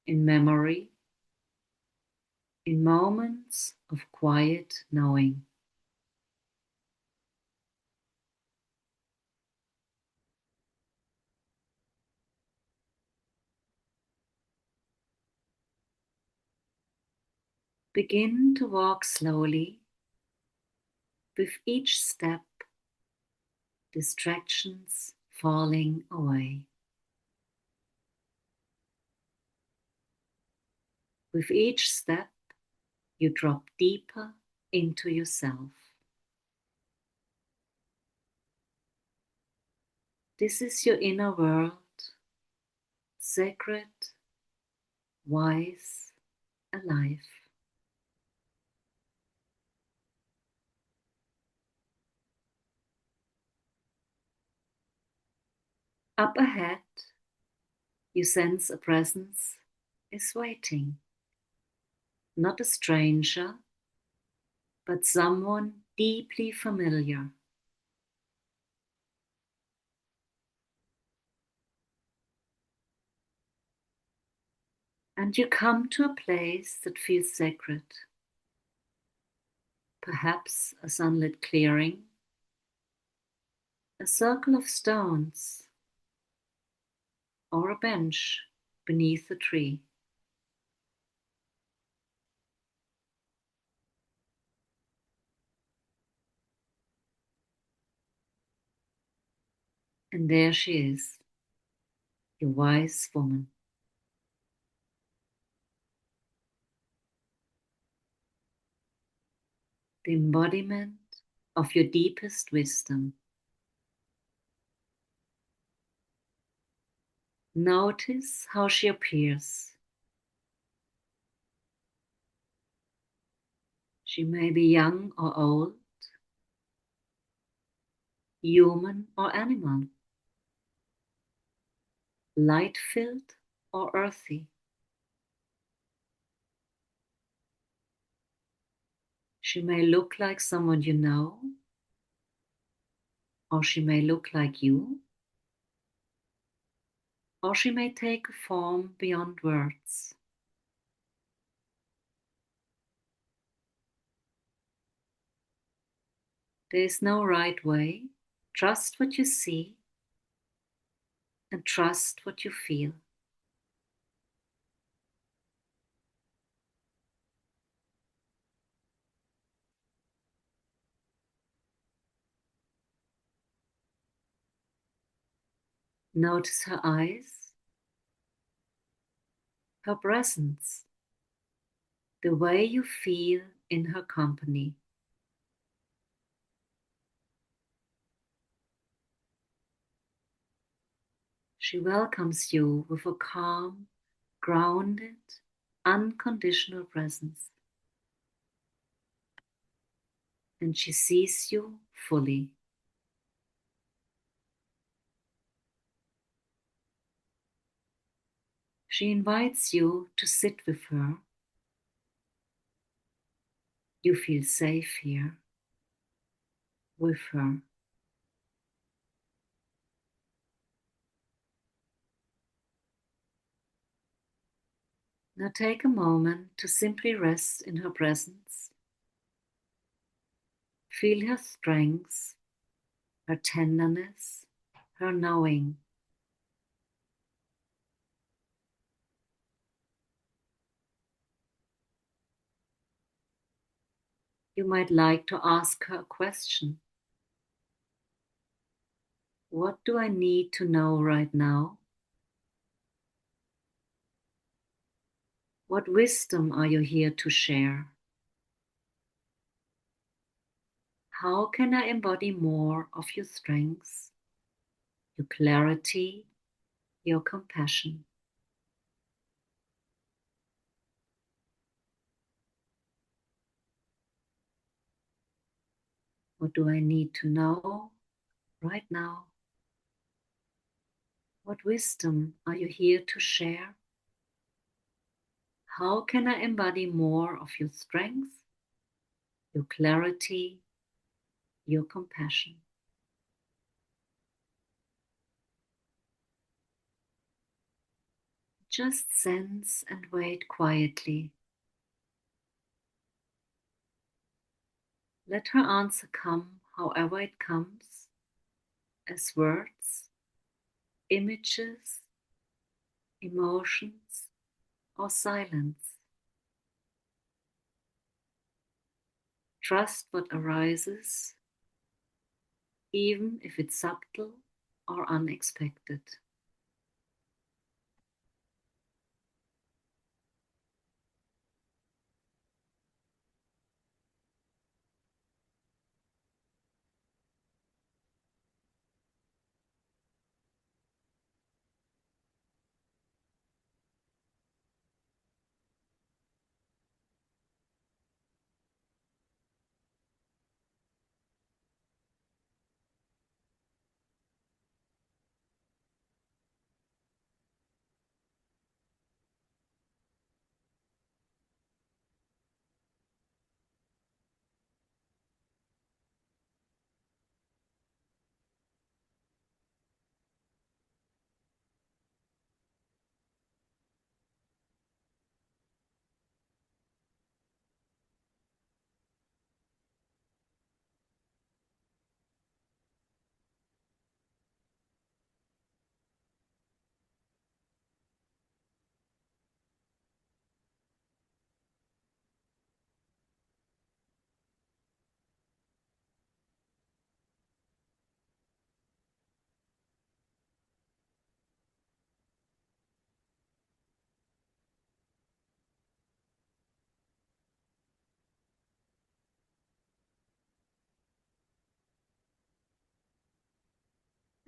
in memory, in moments of quiet knowing. Begin to walk slowly. With each step, distractions falling away. With each step, you drop deeper into yourself. This is your inner world, sacred, wise, alive. Up ahead, you sense a presence is waiting. Not a stranger, but someone deeply familiar. And you come to a place that feels sacred. Perhaps a sunlit clearing, a circle of stones, or a bench beneath a tree. And there she is, your wise woman. The embodiment of your deepest wisdom. Notice how she appears. She may be young or old, human or animal, light-filled or earthy. She may look like someone you know, or she may look like you, or she may take a form beyond words. There is no right way. Trust what you see and trust what you feel. Notice her eyes, her presence, the way you feel in her company. She welcomes you with a calm, grounded, unconditional presence. And she sees you fully. She invites you to sit with her. You feel safe here with her. Now take a moment to simply rest in her presence. Feel her strength, her tenderness, her knowing. You might like to ask her a question. What do I need to know right now? What wisdom are you here to share? How can I embody more of your strengths, your clarity, your compassion? What do I need to know right now? What wisdom are you here to share? How can I embody more of your strength, your clarity, your compassion? Just sense and wait quietly. Let her answer come however it comes, as words, images, emotions, or silence. Trust what arises, even if it's subtle or unexpected.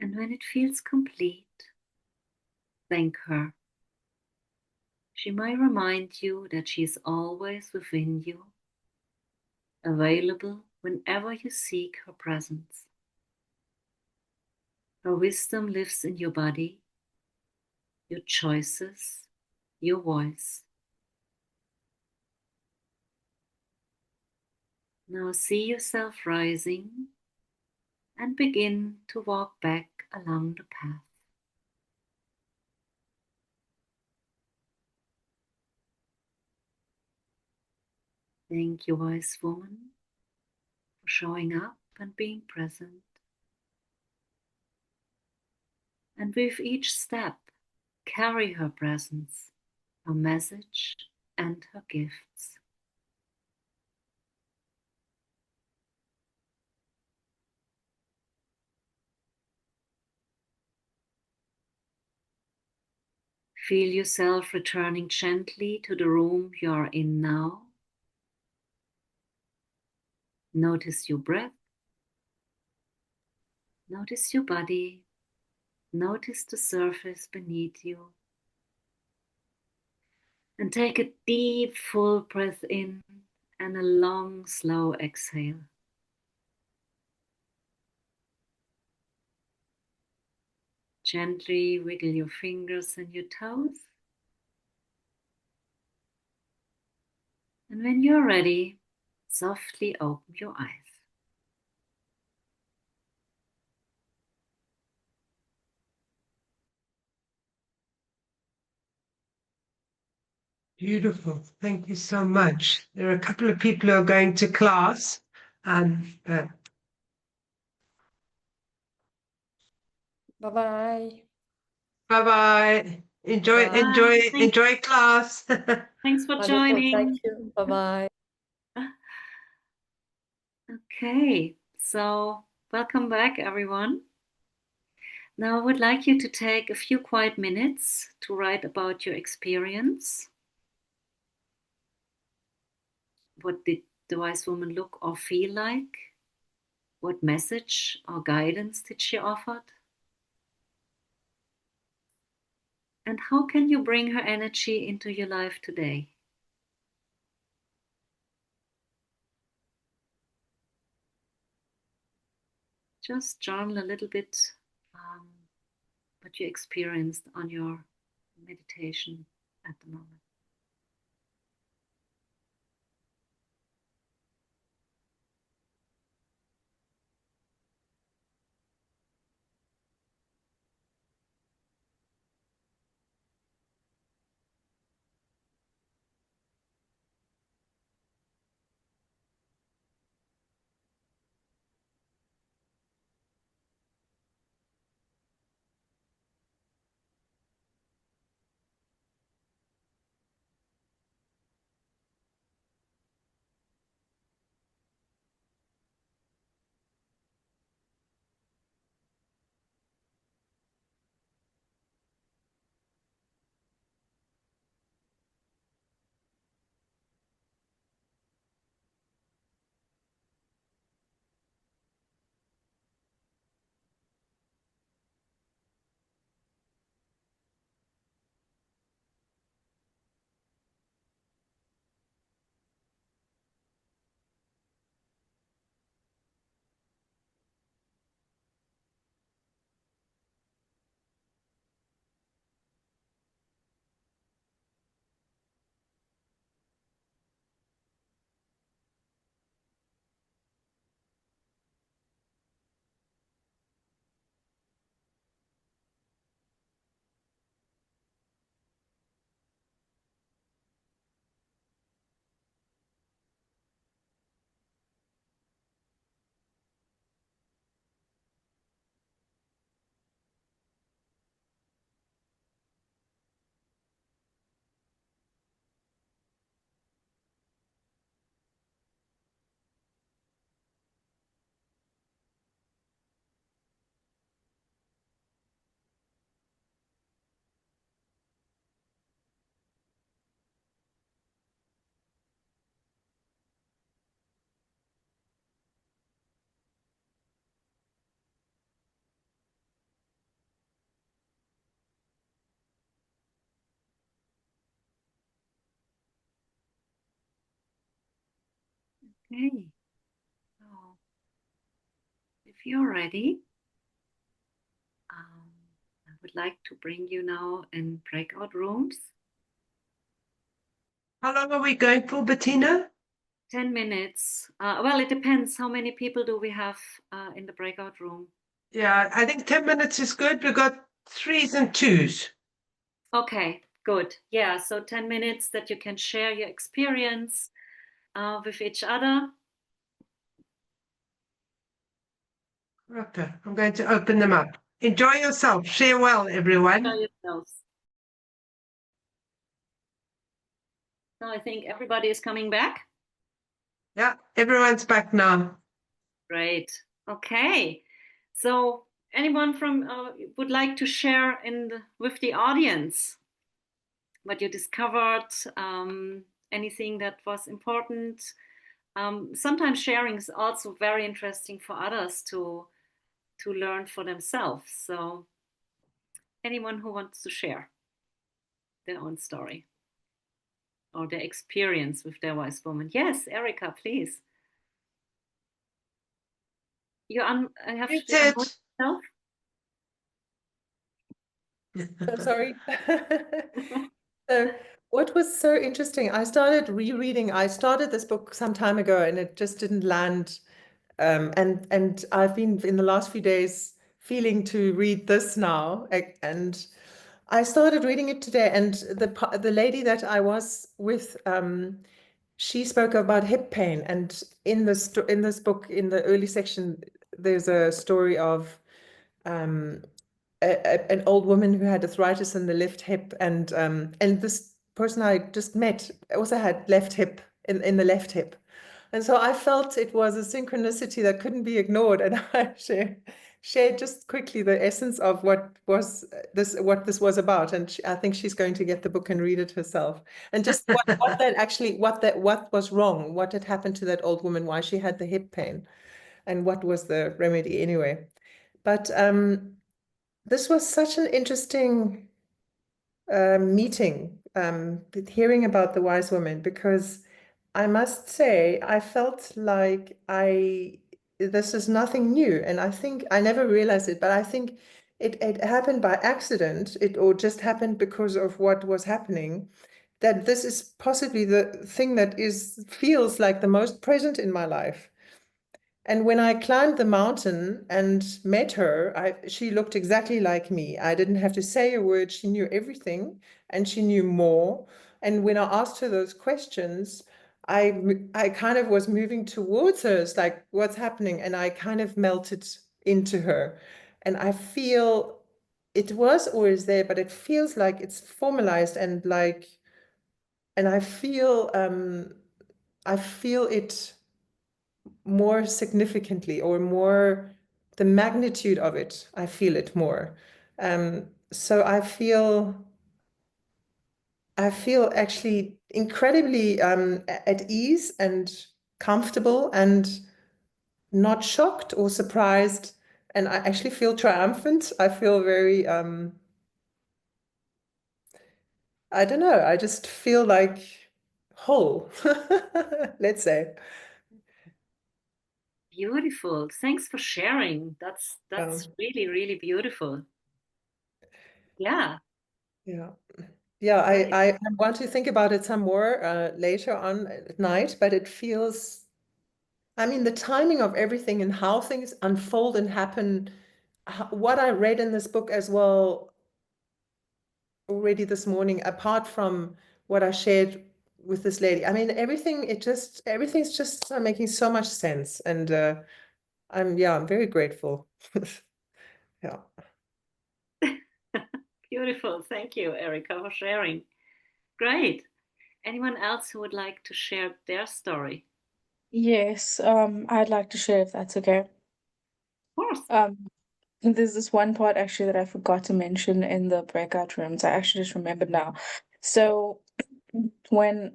And when it feels complete, thank her. She might remind you that she is always within you, available whenever you seek her presence. Her wisdom lives in your body, your choices, your voice. Now see yourself rising and begin to walk back along the path. Thank you, wise woman, for showing up and being present. And with each step, carry her presence, her message, and her gifts. Feel yourself returning gently to the room you are in now. Notice your breath. Notice your body. Notice the surface beneath you. And take a deep, full breath in and a long, slow exhale. Gently wiggle your fingers and your toes. And when you're ready, softly open your eyes. Beautiful. Thank you so much. There are a couple of people who are going to class. But Bye-bye. bye-bye. Enjoy, Bye. enjoy, Thanks. enjoy class. Thanks for Wonderful. joining. Thank you. Bye-bye. Okay, so welcome back, everyone. Now I would like you to take a few quiet minutes to write about your experience. What did the wise woman look or feel like? What message or guidance did she offer? And how can you bring her energy into your life today? Just journal a little bit what you experienced on your meditation at the moment. Okay, so if you're ready, I would like to bring you now in breakout rooms. How long are we going for, Bettina? 10 minutes. Well, it depends. How many people do we have in the breakout room? Yeah, I think 10 minutes is good. We've got 3s and 2s. Okay, good. Yeah, so 10 minutes that you can share your experience with each other. Okay, I'm going to open them up. Enjoy yourself. Share well, everyone. Enjoy yourselves. So I think everybody is coming back. Yeah, everyone's back now. Great. Okay. So anyone from would like to share with the audience what you discovered, anything that was important? Sometimes sharing is also very interesting for others to learn for themselves. So anyone who wants to share their own story or their experience with their wise woman. Yes, Erica, please. You have to unmute yourself. I'm sorry. So what was so interesting, I started this book some time ago and it just didn't land. And I've been in the last few days feeling to read this now. And I started reading it today, and the lady that I was with, she spoke about hip pain. And in this book, in the early section, there's a story of an old woman who had arthritis in the left hip, and this person I just met also had left hip in the left hip, and so I felt it was a synchronicity that couldn't be ignored, and I shared just quickly the essence of what this was about, and I think she's going to get the book and read it herself, and just what was wrong, what had happened to that old woman, why she had the hip pain, and what was the remedy anyway. But this was such an interesting meeting, hearing about the wise woman, because I must say I felt like this is nothing new, and I think I never realized it, but I think it happened by accident, or just happened because of what was happening, that this is possibly the thing that feels like the most present in my life. And when I climbed the mountain and met her, she looked exactly like me. I didn't have to say a word. She knew everything, and she knew more. And when I asked her those questions, I kind of was moving towards her. It's like, what's happening? And I kind of melted into her. And I feel it was always there, but it feels like it's formalized, and I feel it more significantly, or more the magnitude of it. I feel it more. So I feel actually incredibly at ease and comfortable, and not shocked or surprised. And I actually feel triumphant. I feel very, I don't know, I just feel like whole, let's say. Beautiful. Thanks for sharing. That's really, really beautiful. Yeah. Yeah. Yeah, Right. I want to think about it some more later on at night, but it feels, I mean, the timing of everything and how things unfold and happen, what I read in this book as well already this morning, apart from what I shared with this lady. I mean, everything's just making so much sense. And I'm very grateful. Yeah. Beautiful. Thank you, Erica, for sharing. Great. Anyone else who would like to share their story? Yes, I'd like to share if that's okay. Of course. There's this one part actually that I forgot to mention in the breakout rooms. I actually just remembered now. So when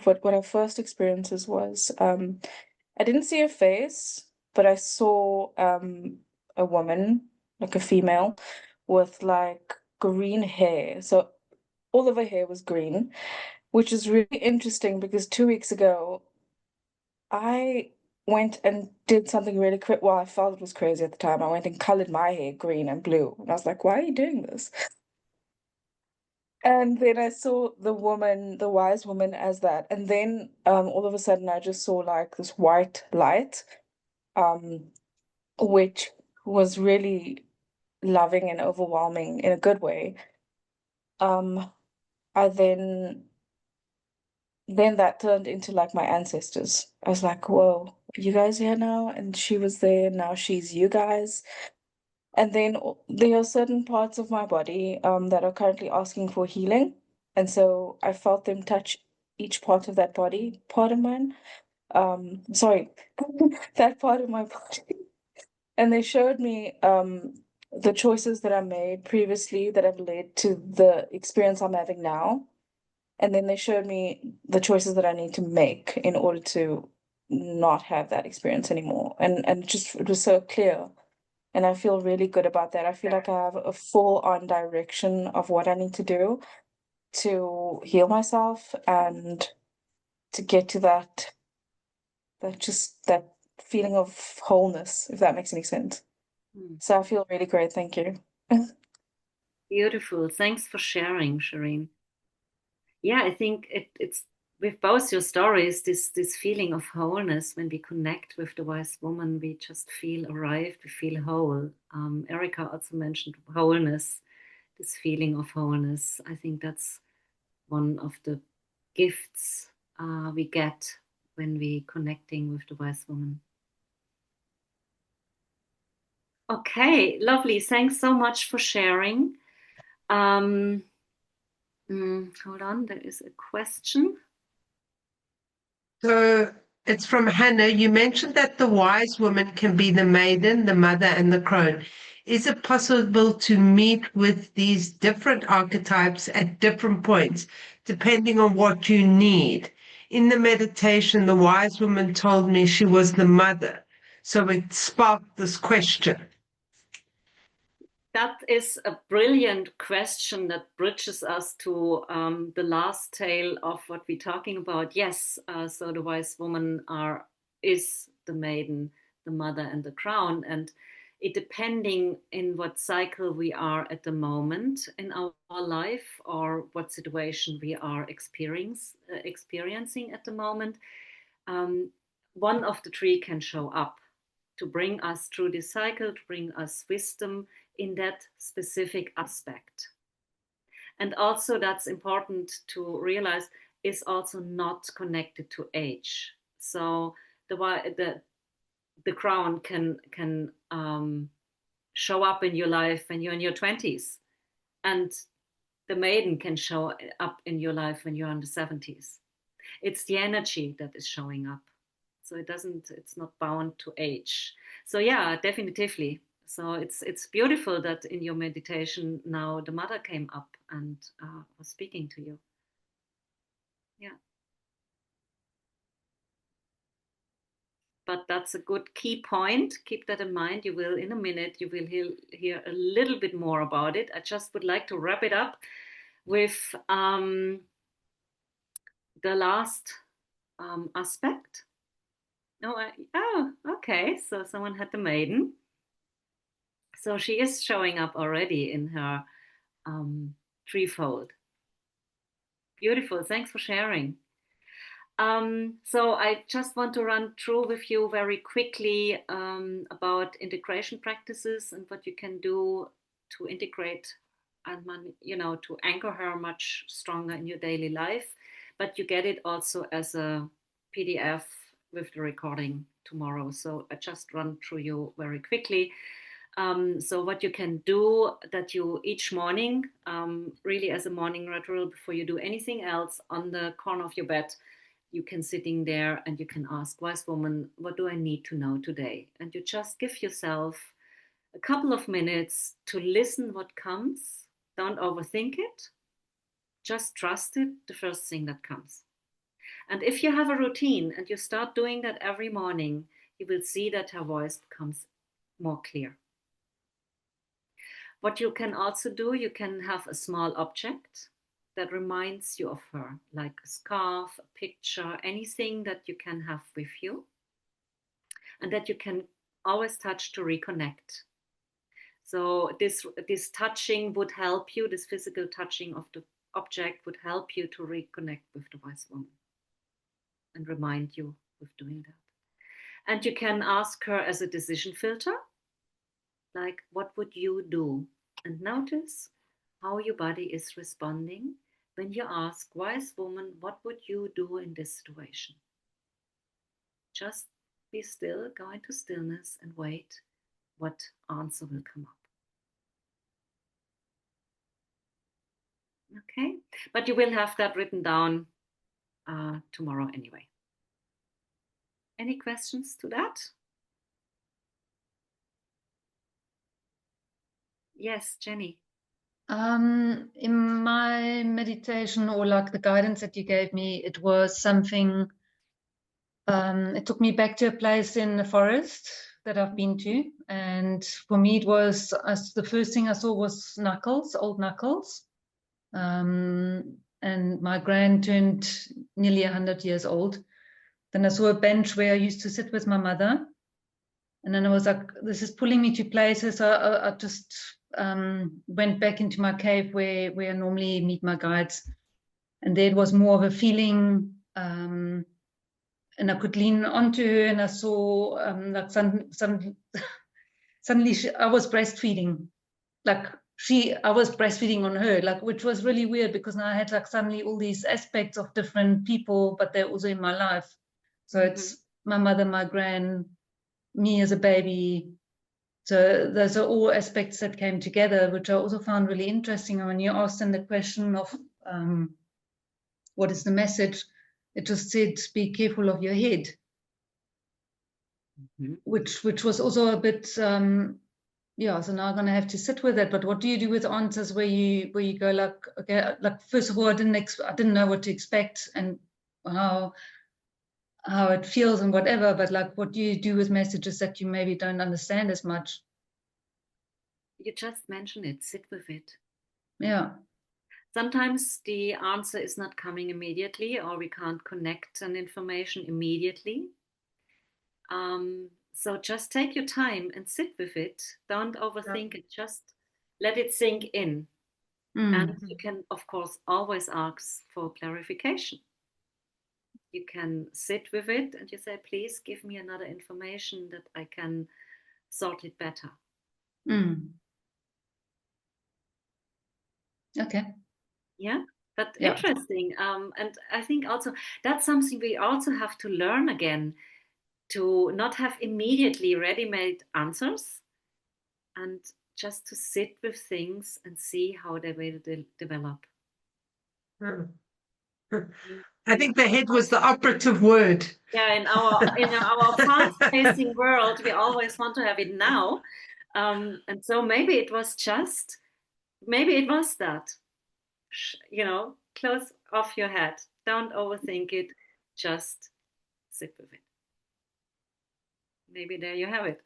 what I first experiences was I didn't see her face, but I saw a woman, like a female, with like green hair. So all of her hair was green, which is really interesting because 2 weeks ago I went and did something really quick. Well, I felt it was crazy at the time. I went and colored my hair green and blue. And I was like, why are you doing this? And then I saw the woman, the wise woman, as that. And then all of a sudden I just saw like this white light, um, which was really loving and overwhelming in a good way. I then that turned into like my ancestors. I was like, whoa, you guys here now? And she was there, now she's you guys. And then there are certain parts of my body that are currently asking for healing. And so I felt them touch each part of that body, part of mine. Sorry, that part of my body. And they showed me the choices that I made previously that have led to the experience I'm having now. And then they showed me the choices that I need to make in order to not have that experience anymore. And just it was so clear. And I feel really good about that. I feel like I have a full on direction of what I need to do to heal myself and to get to that feeling of wholeness, if that makes any sense. So I feel really great. Thank you. Beautiful. Thanks for sharing, Shireen. Yeah, I think it's with both your stories, this feeling of wholeness. When we connect with the wise woman, we just feel arrived, we feel whole. Erica also mentioned wholeness, this feeling of wholeness. I think that's one of the gifts we get when we connecting with the wise woman. Okay, lovely. Thanks so much for sharing. Hold on, there is a question. So it's from Hannah. You mentioned that the wise woman can be the maiden, the mother, and the crone. Is it possible to meet with these different archetypes at different points, depending on what you need? In the meditation, the wise woman told me she was the mother. So it sparked this question. That is a brilliant question that bridges us to the last tale of what we're talking about. Yes, so the wise woman is the maiden, the mother, and the crown, and it depending in what cycle we are at the moment in our life or what situation we are experiencing at the moment. One of the three can show up to bring us through this cycle, to bring us wisdom in that specific aspect. And also that's important to realize is also not connected to age. So the crown can show up in your life when you're in your 20s, and the maiden can show up in your life when you're in the 70s. It's the energy that is showing up. So it's not bound to age. So yeah, definitively. So it's beautiful that in your meditation now the mother came up and was speaking to you. Yeah. But that's a good key point. Keep that in mind. You will, in a minute, you will hear a little bit more about it. I just would like to wrap it up with the last aspect. Oh, okay. So someone had the maiden. So she is showing up already in her threefold. Beautiful. Thanks for sharing. So I just want to run through with you very quickly about integration practices and what you can do to integrate and to anchor her much stronger in your daily life. But you get it also as a PDF with the recording tomorrow. So I just run through you very quickly. So what you can do that you each morning, really as a morning ritual before you do anything else, on the corner of your bed, you can sitting there and you can ask, wise woman, what do I need to know today? And you just give yourself a couple of minutes to listen what comes. Don't overthink it. Just trust it, the first thing that comes. And if you have a routine and you start doing that every morning, you will see that her voice becomes more clear. What you can also do, you can have a small object that reminds you of her, like a scarf, a picture, anything that you can have with you and that you can always touch to reconnect. So this touching would help you, this physical touching of the object would help you to reconnect with the wise woman and remind you of doing that. And you can ask her as a decision filter, like, what would you do? And notice how your body is responding when you ask, wise woman, what would you do in this situation? Just be still, go into stillness and wait what answer will come up. Okay, but you will have that written down tomorrow anyway. Any questions to that? Yes, Jenny. In my meditation, or like the guidance that you gave me, it was something, it took me back to a place in the forest that I've been to. And for me, it was, the first thing I saw was knuckles, old knuckles. And my grand turned nearly 100 years old. Then I saw a bench where I used to sit with my mother. And then I was like, this is pulling me to places. So I just went back into my cave where I normally meet my guides. And there it was more of a feeling, and I could lean onto her, and I saw like suddenly I was breastfeeding. Like I was breastfeeding on her, like, which was really weird because now I had like suddenly all these aspects of different people, but they're also in my life. So it's my mother, my gran, me as a baby. So those are all aspects that came together, which I also found really interesting. And when you asked them the question of what is the message, it just said, be careful of your head, which was also a bit, yeah, so now I'm going to have to sit with it. But what do you do with answers where you go like, okay, like, first of all, I didn't know what to expect and how it feels and whatever, but like, what do you do with messages that you maybe don't understand as much? You just mentioned it, sit with it. Yeah. Sometimes the answer is not coming immediately, or we can't connect an information immediately. So just take your time and sit with it. Don't overthink it. Just let it sink in. And you can, of course, always ask for clarification. You can sit with it and you say, please give me another information that I can sort it better. Okay. Yeah, but interesting. And I think also that's something we also have to learn again, to not have immediately ready-made answers, and just to sit with things and see how they will develop. I think the head was the operative word. Yeah, in our fast-pacing world, we always want to have it now. And so maybe it was that. Close off your head. Don't overthink it. Just sit with it. Maybe there you have it.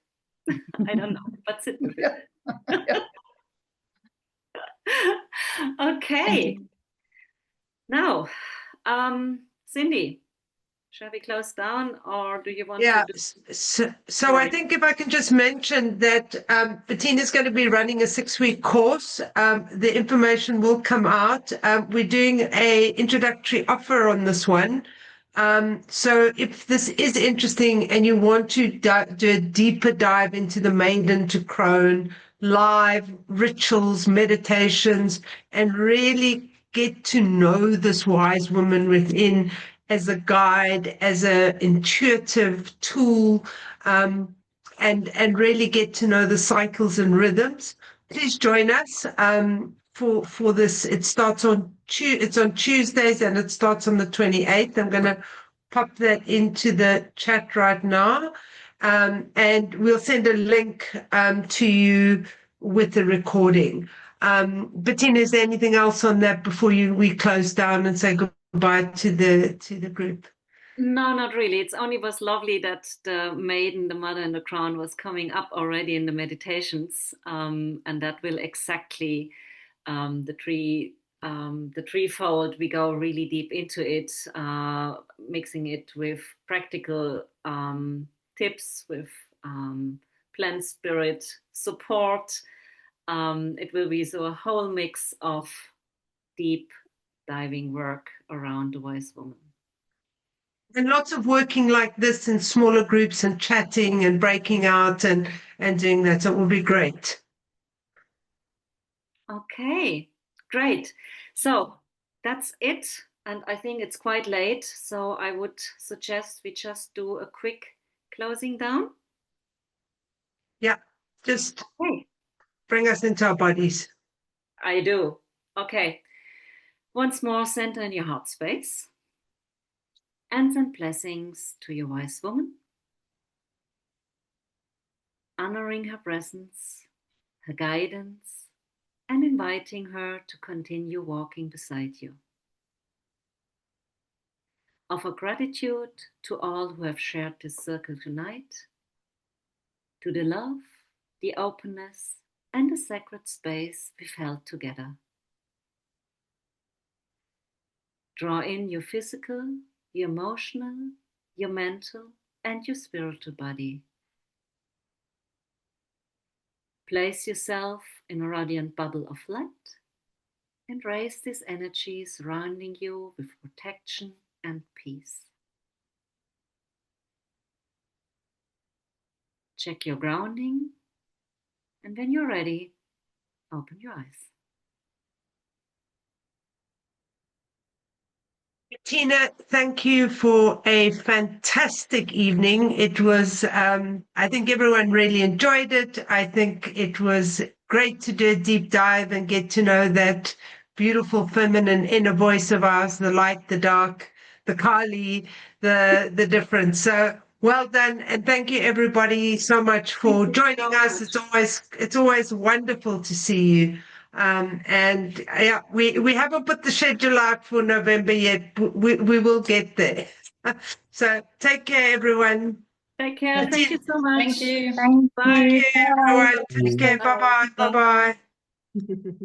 I don't know, but sit with it. Okay. Now, Cindy, shall we close down, or do you want to do? So I think if I can just mention that Bettina is going to be running a 6-week course. The information will come out. We're doing a introductory offer on this one. So if this is interesting and you want to do a deeper dive into the maiden to crone, live rituals, meditations, and really get to know this wise woman within as a guide, as an intuitive tool, and really get to know the cycles and rhythms, please join us for this. It starts on Tuesdays and it starts on the 28th. I'm going to pop that into the chat right now, and we'll send a link to you with the recording. Bettina, is there anything else on that before we close down and say goodbye to the group? No, not really. It only was lovely that the maiden, the mother and the crown was coming up already in the meditations, and that will exactly the threefold. We go really deep into it, mixing it with practical tips, with plant spirit support. It will be a whole mix of deep diving work around the wise woman. And lots of working like this in smaller groups and chatting and breaking out and doing that. So it will be great. Okay, great. So that's it. And I think it's quite late. So I would suggest we just do a quick closing down. Yeah, just bring us into our bodies. I do. Okay. Once more, center in your heart space and send blessings to your wise woman, honoring her presence, her guidance, and inviting her to continue walking beside you. Offer gratitude to all who have shared this circle tonight, to the love, the openness, and the sacred space we've held together. Draw in your physical, your emotional, your mental, and your spiritual body. Place yourself in a radiant bubble of light and raise this energy surrounding you with protection and peace. Check your grounding, and when you're ready, open your eyes. Bettina, thank you for a fantastic evening. It was, I think everyone really enjoyed it. I think it was great to do a deep dive and get to know that beautiful feminine inner voice of ours, the light, the dark, the Kali, the difference. So well done. And thank you everybody so much for joining us. It's always wonderful to see you. And yeah, we haven't put the schedule out for November yet. We will get there. So take care, everyone. Take care. Thank you so much. Thank you. Thank Bye. you. Everyone. Take care. Bye. Bye bye. Bye bye.